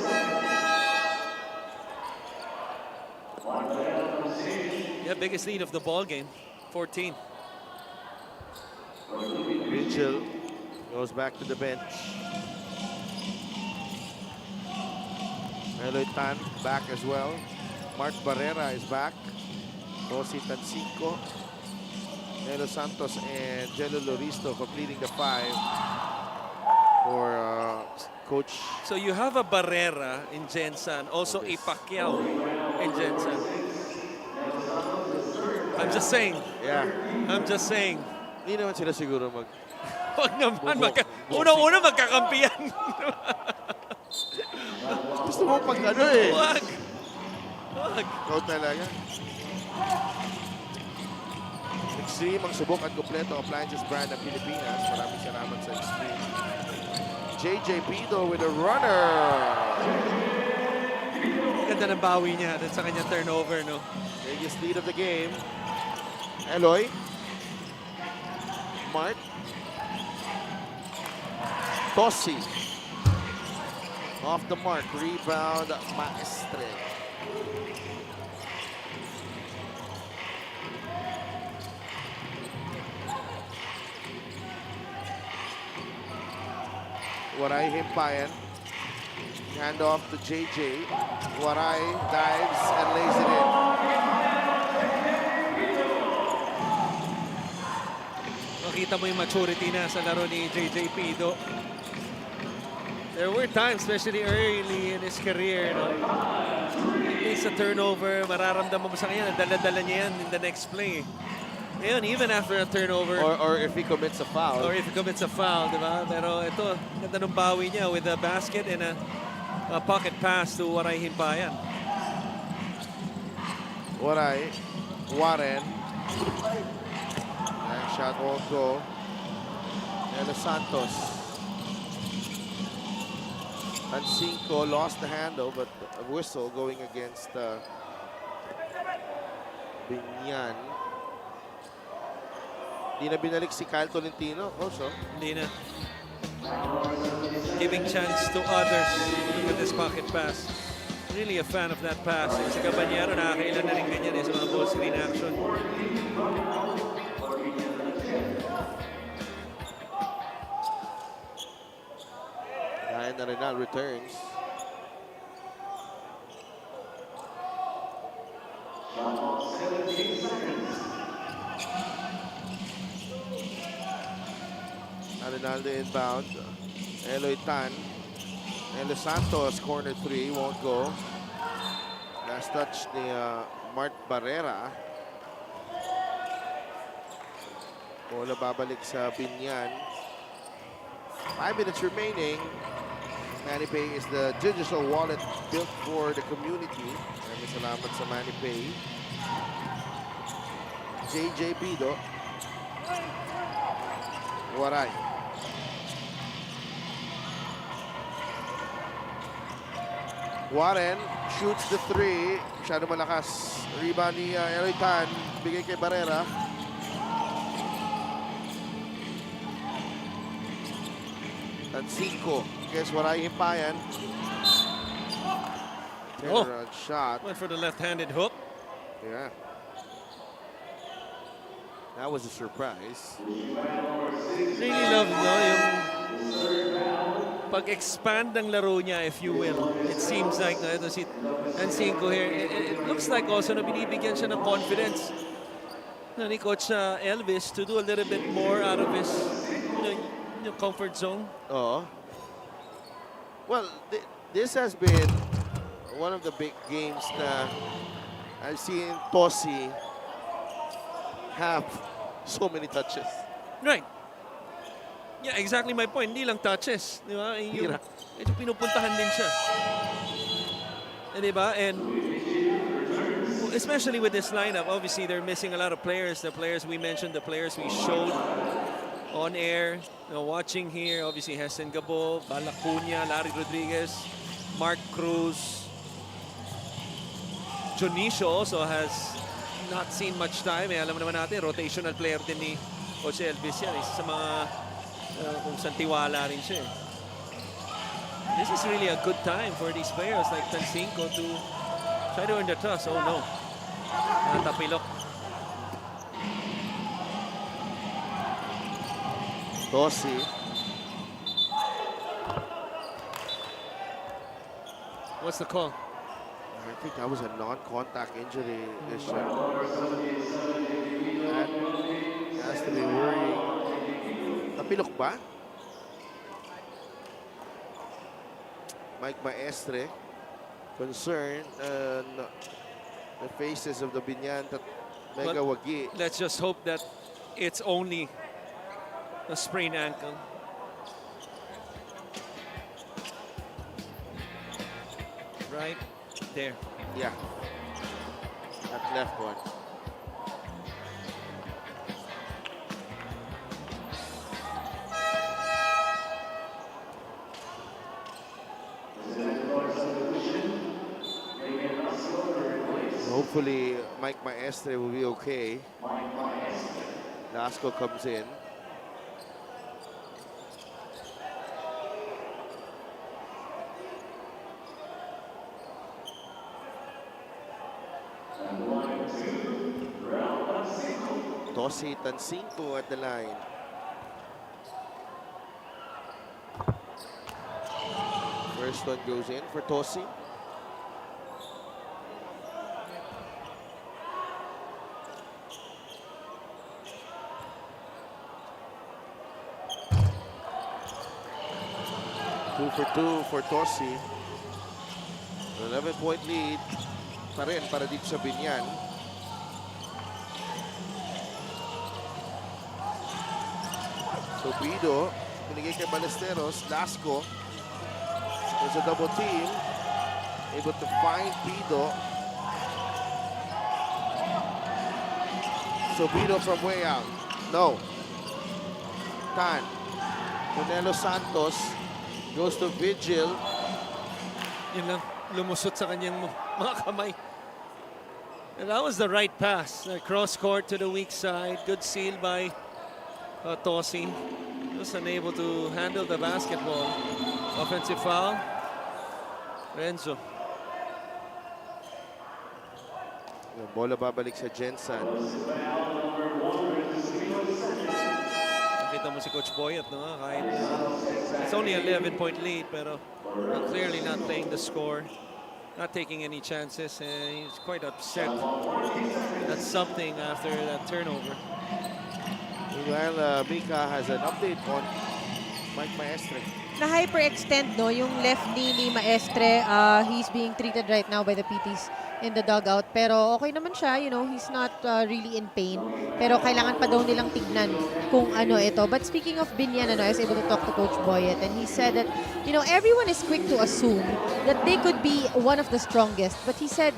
Yeah, biggest lead of the ball game, 14. Mitchell goes back to the bench. Eloy Tan back as well. Mark Barrera is back. Rossi Tansico. Nelo Santos and Jello Loristo completing the 5. for Coach. So you have a Barrera in Gensan, also a Pacquiao in Gensan. I'm just saying. Yeah. I'm just saying. Hindi naman sila siguro mag... Wag naman. Bubok. Unang-una magkakampiyan. Gusto mo pag ano eh. Wag. Wag. Ikaw talaga. Extreme ang subok at kompleto appliances brand ng Pilipinas. Maraming salamat sa Extreme. JJ Pido with a runner. Ganda ng bawi niya dun sa kanyang turnover, no? Biggest lead of the game. Eloy. Mark. Tossi. Off the mark. Rebound. Maestre. Waray Himpayan. Hand off to JJ. Waray dives and lays it in. Makita mo yung maturity na sa laro ni JJ Pido. There were times, especially early in his career, no? He makes a turnover, mararamdaman mo sa kanya, dala-dala niya yan in the next play. Ngayon, even after a turnover, Or if he commits a foul. or if he commits a foul, di ba? Pero ito, ganda ng bawi niya with a basket and a pocket pass to Waray Himpayan. Waray. Warren. And shot won't go. And the Santos. And Cinco lost the handle, but a whistle going against Biñan. Di na binalik si Kyle Tolentino also. Hindi na. Giving chance to others with this pocket pass. Really a fan of that pass. Sa Cabanyero, nakakailan na rin ganyan sa mga ball screen action. Ryan Arenal returns. Arenal the inbound. Eloy Tan. And Los Santos, corner three, won't go. Last touch ni Mart Barrera. Bola babalik sa Biñan. 5 minutes remaining. ManiPay is the digital wallet built for the community. Maraming salamat sa ManiPay. JJ Pido. Waray. Warren shoots the three. Masyado malakas. Rebound ni Eloy Tan. Bigay kay Barrera. At 5. Guess Waray Himpayan. Turnaround shot. Went for the left-handed hook. Yeah. That was a surprise. Really love, no, yung pag-expand ng laro niya, if you will. It seems like, no, ito si Cinco here, it looks like also na binibigyan siya ng confidence ni Coach Elvis to do a little bit more out of his comfort zone. Oh. Well, this has been one of the big games na I've seen Tossi have so many touches. Right. Yeah, exactly my point. Hindi lang touches. Di ba? Yung, ito pinupuntahan din siya. Di ba? And especially with this lineup, obviously they're missing a lot of players. The players we mentioned, the players we showed on air, watching here, obviously Gensan Gabo, Balacuña, Larry Rodriguez, Mark Cruz. Jonicio also has not seen much time. Alam naman natin, rotational player din ni Coach Elvis yan. Isa sa mga kung saan tiwala rin siya. This is really a good time for these players like Tancinco to try to earn the trust. Oh no. Natapilok. Tossi. What's the call? I think that was a non-contact injury this year. That has to be worrying. Napilok ba? Mike Maestre concerned and the faces of the Biñan that mega But wagi. let's just hope that it's only a sprained ankle. Right there. Yeah, that left one. Hopefully, Mike Maestre will be okay. Lasco comes in. Tosi Tancinco at the line. First one goes in for Tosi. Two for two for Tosi. 11-point lead pa rin para dito sa Biñan. So Bido, binigay kay Ballesteros. Lasco. There's a double team. Able to find Bido. So Bido from way out. No. Tan. Tonelo Santos goes to Vigil. Yun lang, lumusot sa kanyang mga kamay. And that was the right pass. Cross court to the weak side. Good seal by Tosi. Just unable to handle the basketball. Offensive foul. Renzo. Yung bola babalik sa Gensan. Nakita mo si Coach Boyet, no? Kahit it's only 11-point lead, pero clearly not playing the score. Not taking any chances, and he's quite upset. That's something after that turnover. Meanwhile, Mika has an update on Mike Maestre. Na-hyperextend, no, yung left knee ni Maestre. He's being treated right now by the PTs in the dugout. Pero okay naman siya, you know, he's not really in pain. Pero kailangan pa daw nilang tignan kung ano ito. But speaking of Biñan, I was able to talk to Coach Boyet, and he said that, you know, everyone is quick to assume that they could be one of the strongest. But he said,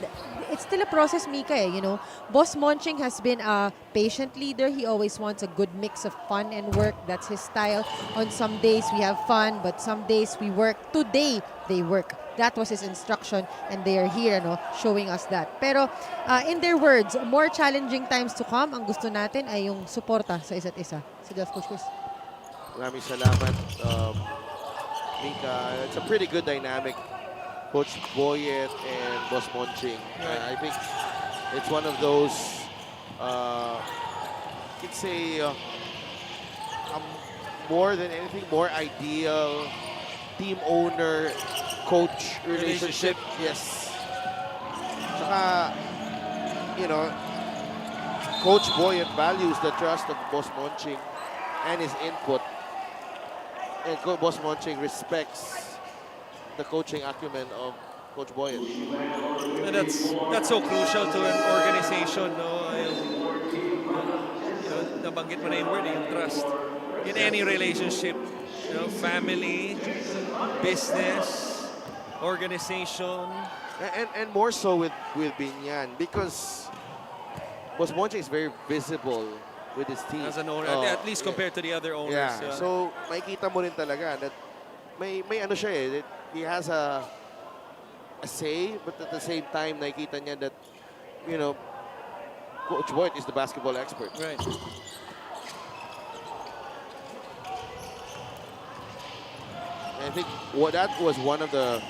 it's still a process, Mika, you know. Boss Monching has been a patient leader. He always wants a good mix of fun and work. That's his style. On some days we have fun, but some days we work. Today, they work. That was his instruction, and they are here, no, showing us that. Pero in their words, more challenging times to come. Ang gusto natin ay yung suporta sa isa't isa. Si Jeff Coach Chris. Maraming salamat, Mika. It's a pretty good dynamic. Coach Boyet and Boss Monching. I think it's one of those, could say, more than anything, more ideal team owner coach relationship. Yes. Saka, you know, Coach Boyet values the trust of Boss Monching and his input. And Boss Monching respects the coaching acumen of Coach Boyet. And that's so crucial to an organization, no? Nabanggit mo na yung word, yung trust. In any relationship, you know, family, business, organization. And more so with Biñan, because Boss Monching is very visible with his team. As an owner, at least compared to the other owners. Yeah. So makikita mo rin talaga that may ano siya eh. That he has a say, but at the same time, nakikita niya that, you know, Coach Boyet is the basketball expert. Right. And I think that was one of the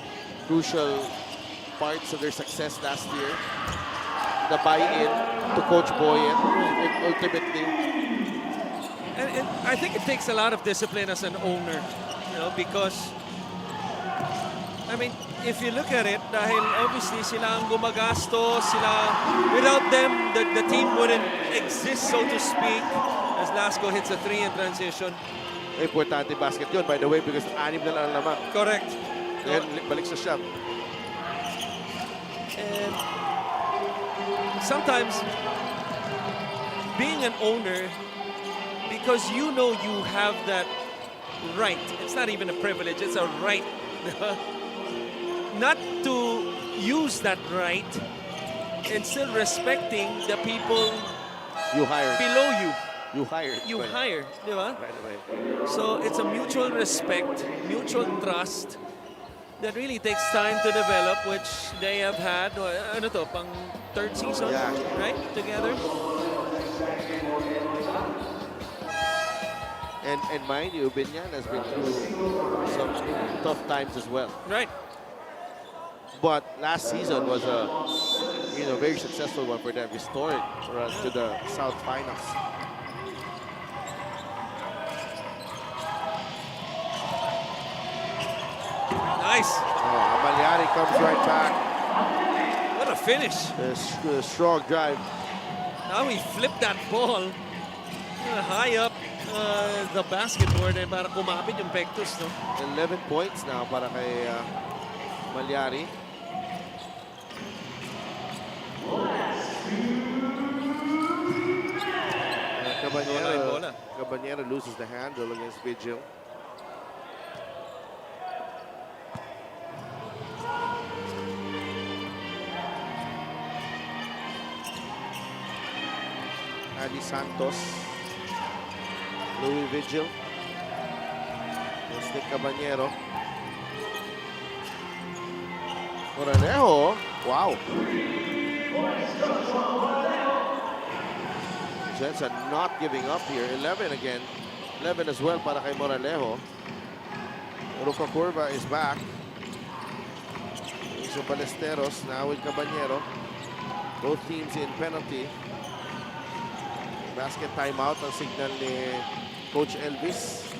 crucial parts of their success last year. The buy-in to Coach Boyet, ultimately. And I think it takes a lot of discipline as an owner, you know, because, I mean, if you look at it, dahil obviously sila ang gumagastos, without them, the team wouldn't exist, so to speak, as Lasco hits a 3 in transition. Importante basket yun, by the way, because 6 na lang naman. Correct. Then balik sa shot. And sometimes being an owner, because you know you have that right, it's not even a privilege, it's a right not to use that right and still respecting the people You hired. below you. You hired. You Right. hire, di ba? Right away. So it's a mutual respect, mutual trust that really takes time to develop, which they have had, ano to, pang third season, Yeah. right? Together. And mind you, Biñan has been through some tough times as well. Right. But last season was a very successful one for them, historic run to the South Finals. Nice. Oh, Amalyari comes right back. What a finish. A strong drive. Now he flipped that ball high up the basketboard and para kumapit yung pectus, no? 11 points now para kay Malyari. Bola. Caballero loses the handle against Vigil. Adi Santos, Louis Vigil, Nick Caballero. Moranejo, wow. Gensan not giving up here. 11 again. 11 as well para kay Moralejo. Rufa Curva is back. So Balesteros now with Caballero. Both teams in penalty. Basket timeout ang signal ni Coach Elvis.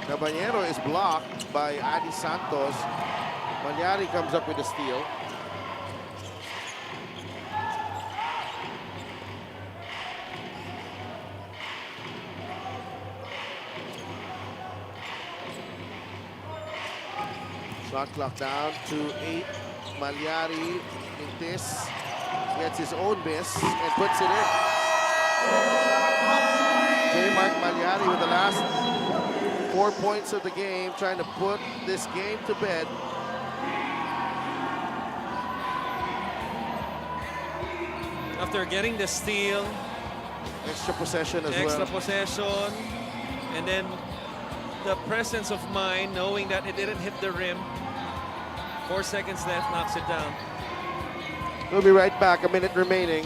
Caballero is blocked by Adi Santos. Malyari comes up with a steal. Shot clock down to 8. Malyari in this gets his own miss and puts it in. J. Mark Malyari with the last 4 points of the game, trying to put this game to bed. After getting the steal, Extra possession as extra well. possession, and then the presence of mind, knowing that it didn't hit the rim. 4 seconds left, knocks it down. We'll be right back. A minute remaining.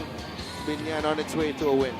Biñan on its way to a win.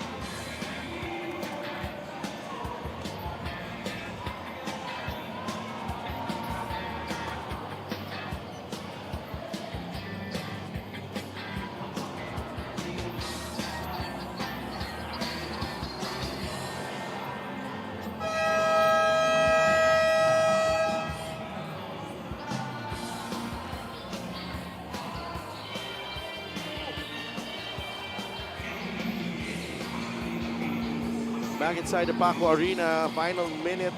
Back inside the Paco Arena, final minute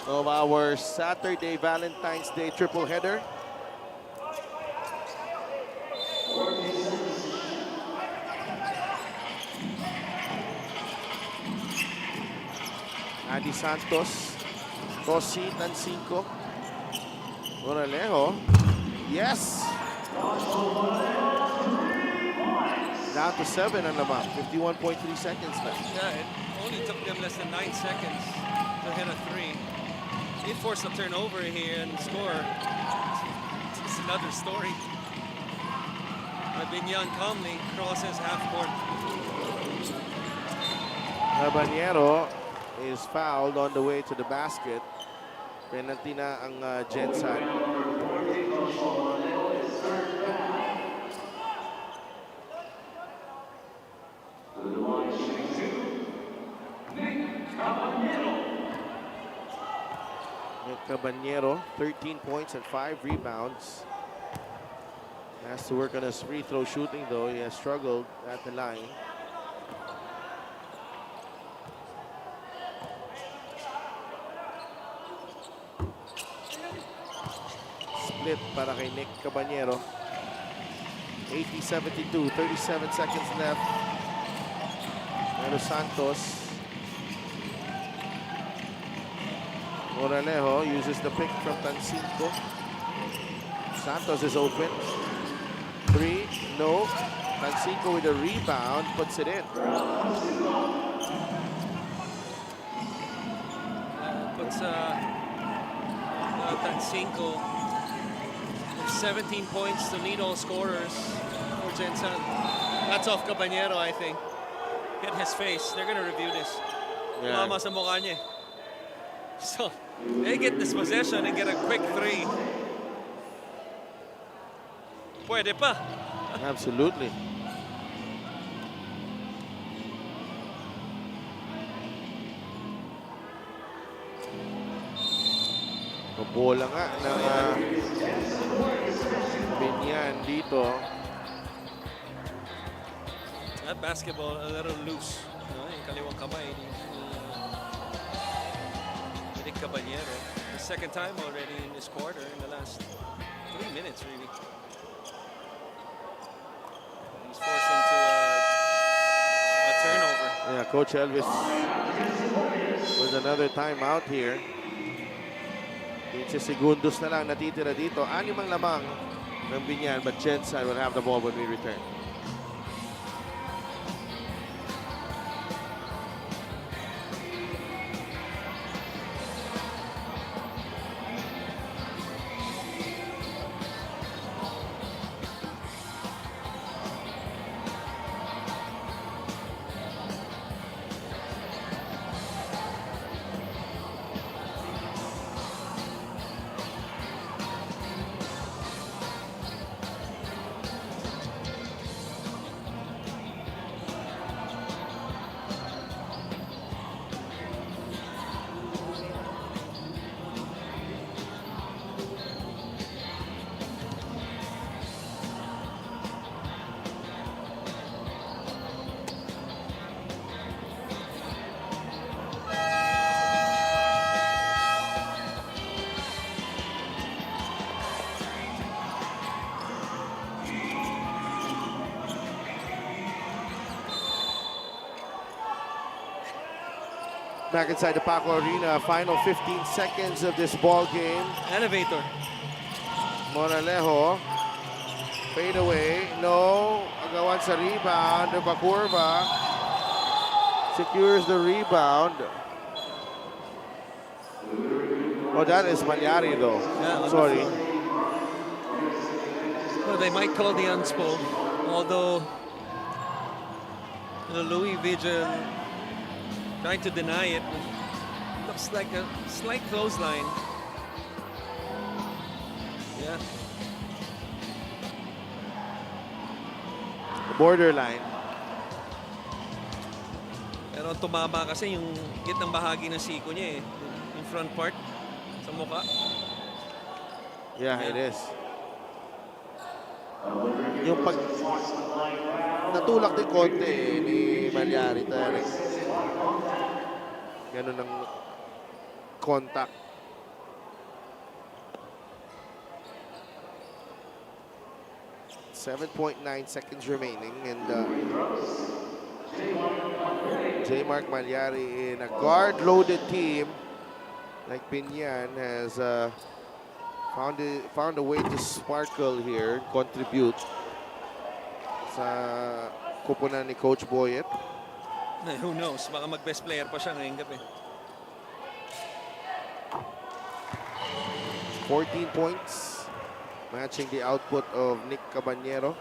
of our Saturday Valentine's Day triple header. Adi Santos, Cosi, Tancinco, Moralejo, yes! Down to 7 on the map, 51.3 seconds left. Yeah, it only took them less than 9 seconds to hit a 3. They forced a turnover here and score. It's another story. But Biñan calmly crosses half court. Caballero is fouled on the way to the basket. Penalty na ang Gensan. Caballero, 13 points and 5 rebounds. Has to work on his free throw shooting though. He has struggled at the line. ulit para kay Nick Caballero. 80-72, 37 seconds left. Pero Santos. Moralejo uses the pick from Tancinco. Santos is open. 3, no. Tancinco with a rebound, puts it in. Puts Tancinco 17 points to lead all scorers for Gensan. That's off Caballero, I think. Hit his face. They're going to review this. Yeah. Mama sa mukha niya. So, they get this possession and get a quick 3. Pwede pa. Absolutely. Bola nga ng Biñan dito. That basketball a little loose. Yung kaliwang kamay ni Nick Caballero. The second time already in this quarter in the last 3 minutes, really. He's forced into a turnover. Yeah, Coach Elvis with another timeout here. 15 segundos na lang natitira dito. 6 ang lamang ng Biñan, but Gensan will have the ball when we return. Back inside the Paco Arena, final 15 seconds of this ball game. Elevator. Moralejo, fade away, no. Agawan sa rebound, Bakurva secures the rebound. Oh, that is Malyari though. Yeah, sorry. Well, they might call the unspo, although Louis Vigil trying to deny it. Looks like a slight clothesline. Yeah. Borderline. Pero tumama kasi yung gitnang bahagi ng siko niya eh. Yung front part sa mukha. Yeah, it is. Yung pag natulak din konti eh, ni Malyari talaga. Ganun ang contact. .9 seconds remaining and J. Mark Malyari in a guard-loaded team like Biñan has found a way to sparkle here, contribute sa kupunan ni Coach Boyet. Who knows? Baka mag-best player pa siya ngayong gabi. 14 points, matching the output of Nick Caballero.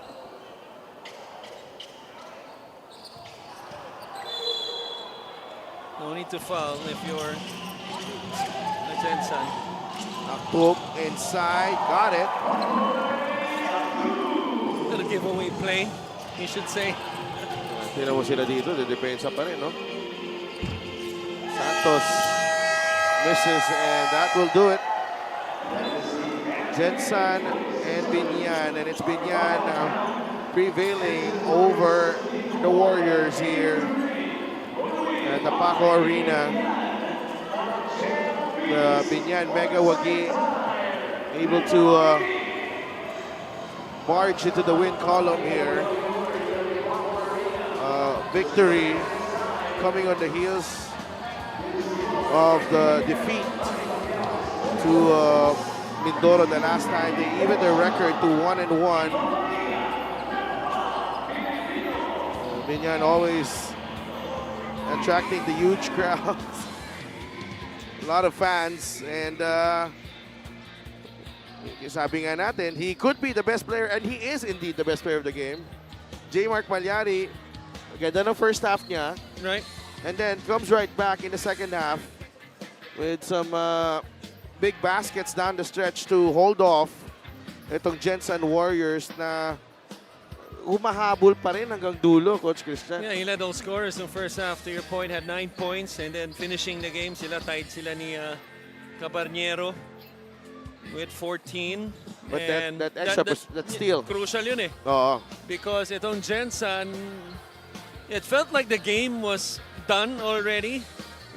No need to foul if you're Gensan. Aktuk inside, got it. Little giveaway play, you should say. Tira mo sila dito, depensa pa rin, no? Santos misses, and that will do it. Gensan and Biñan, and it's Biñan prevailing over the Warriors here at the Paco Arena. The Biñan Mega Wagi able to barge into the win column here. Victory coming on the heels of the defeat to Mindoro the last time. They evened their record to 1-1. Biñan always attracting the huge crowds. A lot of fans, and sabi nga natin, he could be the best player, and he is indeed the best player of the game. J. Mark Malyari, ganda ng first half niya, Right? and then comes right back in the second half with some big baskets down the stretch to hold off itong Gensan Warriors na humahabol pa rin hanggang dulo, Coach Christian. Yeah, he led all scorers in the first half. To your point, had 9 points, and then finishing the game, tied sila ni Cabarniero with 14. But And that extra, that steal. Crucial yun eh. Oo. Because itong Gensan, it felt like the game was done already.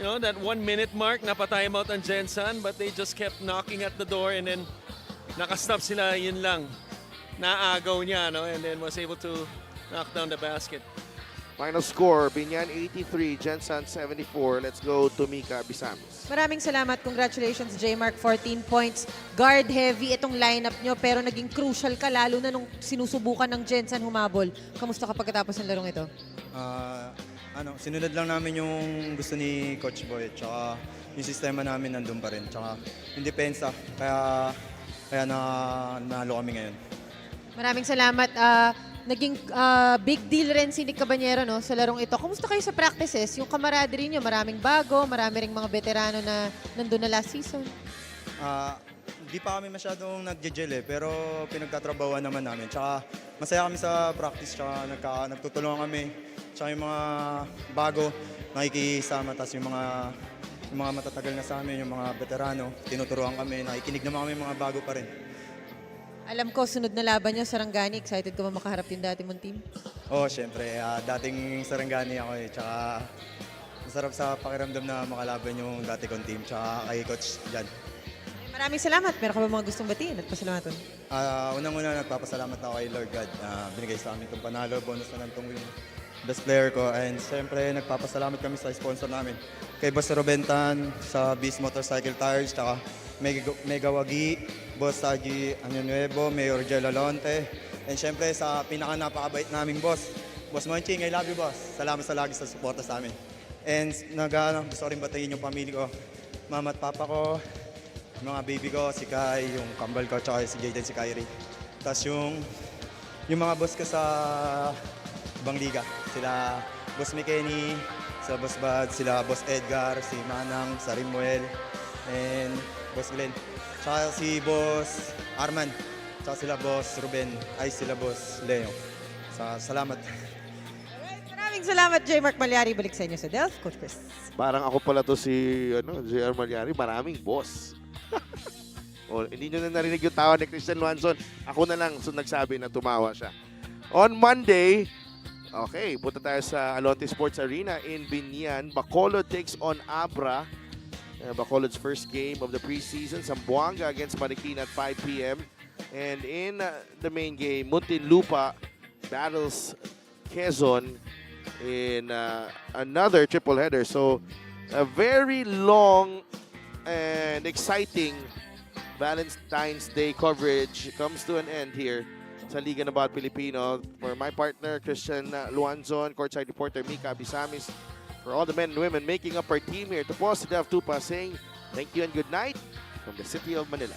You know, that 1 minute mark, napatime out ang Gensan, but they just kept knocking at the door, and then nakastop sila, yun lang. Naagaw niya, no? And then was able to knock down the basket. Final score, Biñan 83, Gensan 74. Let's go to Mika Bisamis. Maraming salamat. Congratulations, J-Mark. 14 points. Guard heavy itong lineup nyo, pero naging crucial ka lalo na nung sinusubukan ng Gensan humabol. Kamusta ka pagkatapos ng larong ito? Sinunod lang namin yung gusto ni Coach Boy, tsaka yung sistema namin nandun pa rin, tsaka yung depensa, kaya nalo kami ngayon. Maraming salamat. Naging big deal rin si Nick Cabanero, no, sa larong ito. Kumusta kayo sa practices? Yung camaraderie nyo, maraming bago, marami ring mga veterano na nandun na last season. Hindi pa kami masyadong nag-gel pero pinagtatrabawan naman namin. Tsaka masaya kami sa practice, tsaka nagtutulungan kami. Tsaka yung mga bago, nakikisama, tapos yung mga matatagal na sa amin, yung mga veterano, tinuturuan kami, nakikinig naman kami mga bago pa rin. Alam ko, sunod na laban nyo, Sarangani. Excited ka ba makaharap yung dati mong team? Oo, syempre. Dating Sarangani ako eh. Tsaka masarap sa pakiramdam na makalaban yung dati kong team. Tsaka kay Coach Jan. Maraming salamat. Meron ka ba mga gustong batiin at pasalamatan? Unang-una, nagpapasalamat ako kay Lord God na binigay sa amin itong panalo. Bonus na lang itong best player ko. And syempre, nagpapasalamat kami sa sponsor namin. Kay Boss Robentan sa Beast Motorcycle Tires. Tsaka Mega Wagi, Boss Taji Nuevo, Mayor Jel Alonte, and syempre sa pinaka-napakabait naming boss, Boss Monching, I love you, boss. Salamat sa lagi sa suporta sa amin. And gusto ko rin batayin yung pamilya ko, mama at papa ko, yung mga baby ko, si Kai, yung kambal ko, tsaka si Jayden, si Kyrie. Tapos yung mga boss ko sa ibang liga, sila Boss McKenny, sila Boss Bad, sila Boss Edgar, si Manang, sa Rimuel, and Boss Glenn. Tsaka si Boss Arman. Tsaka sila Boss Ruben. Ay sila Boss Leo. Salamat. Alright, maraming salamat, J. Mark Malyari. Balik sa inyo sa Delph, Coach Chris. Parang ako pala to si JR Malyari, maraming boss. Hindi nyo na narinig yung tawa ni Christian Luanzon. Ako na lang nagsabi na tumawa siya. On Monday, okay, punta tayo sa Alonte Sports Arena in Biñan. Bacolod takes on Abra. Bacolod's first game of the preseason, Zamboanga against Marikina at 5 p.m. And in the main game, Muntinlupa battles Quezon in another triple header. So a very long and exciting Valentine's Day coverage comes to an end here sa Liga na Bawat Pilipino. For my partner, Christian Luanzon, courtside reporter Mika Bisamis, for all the men and women making up our team here, to Pause Delph Tupa saying thank you and good night from the city of Manila.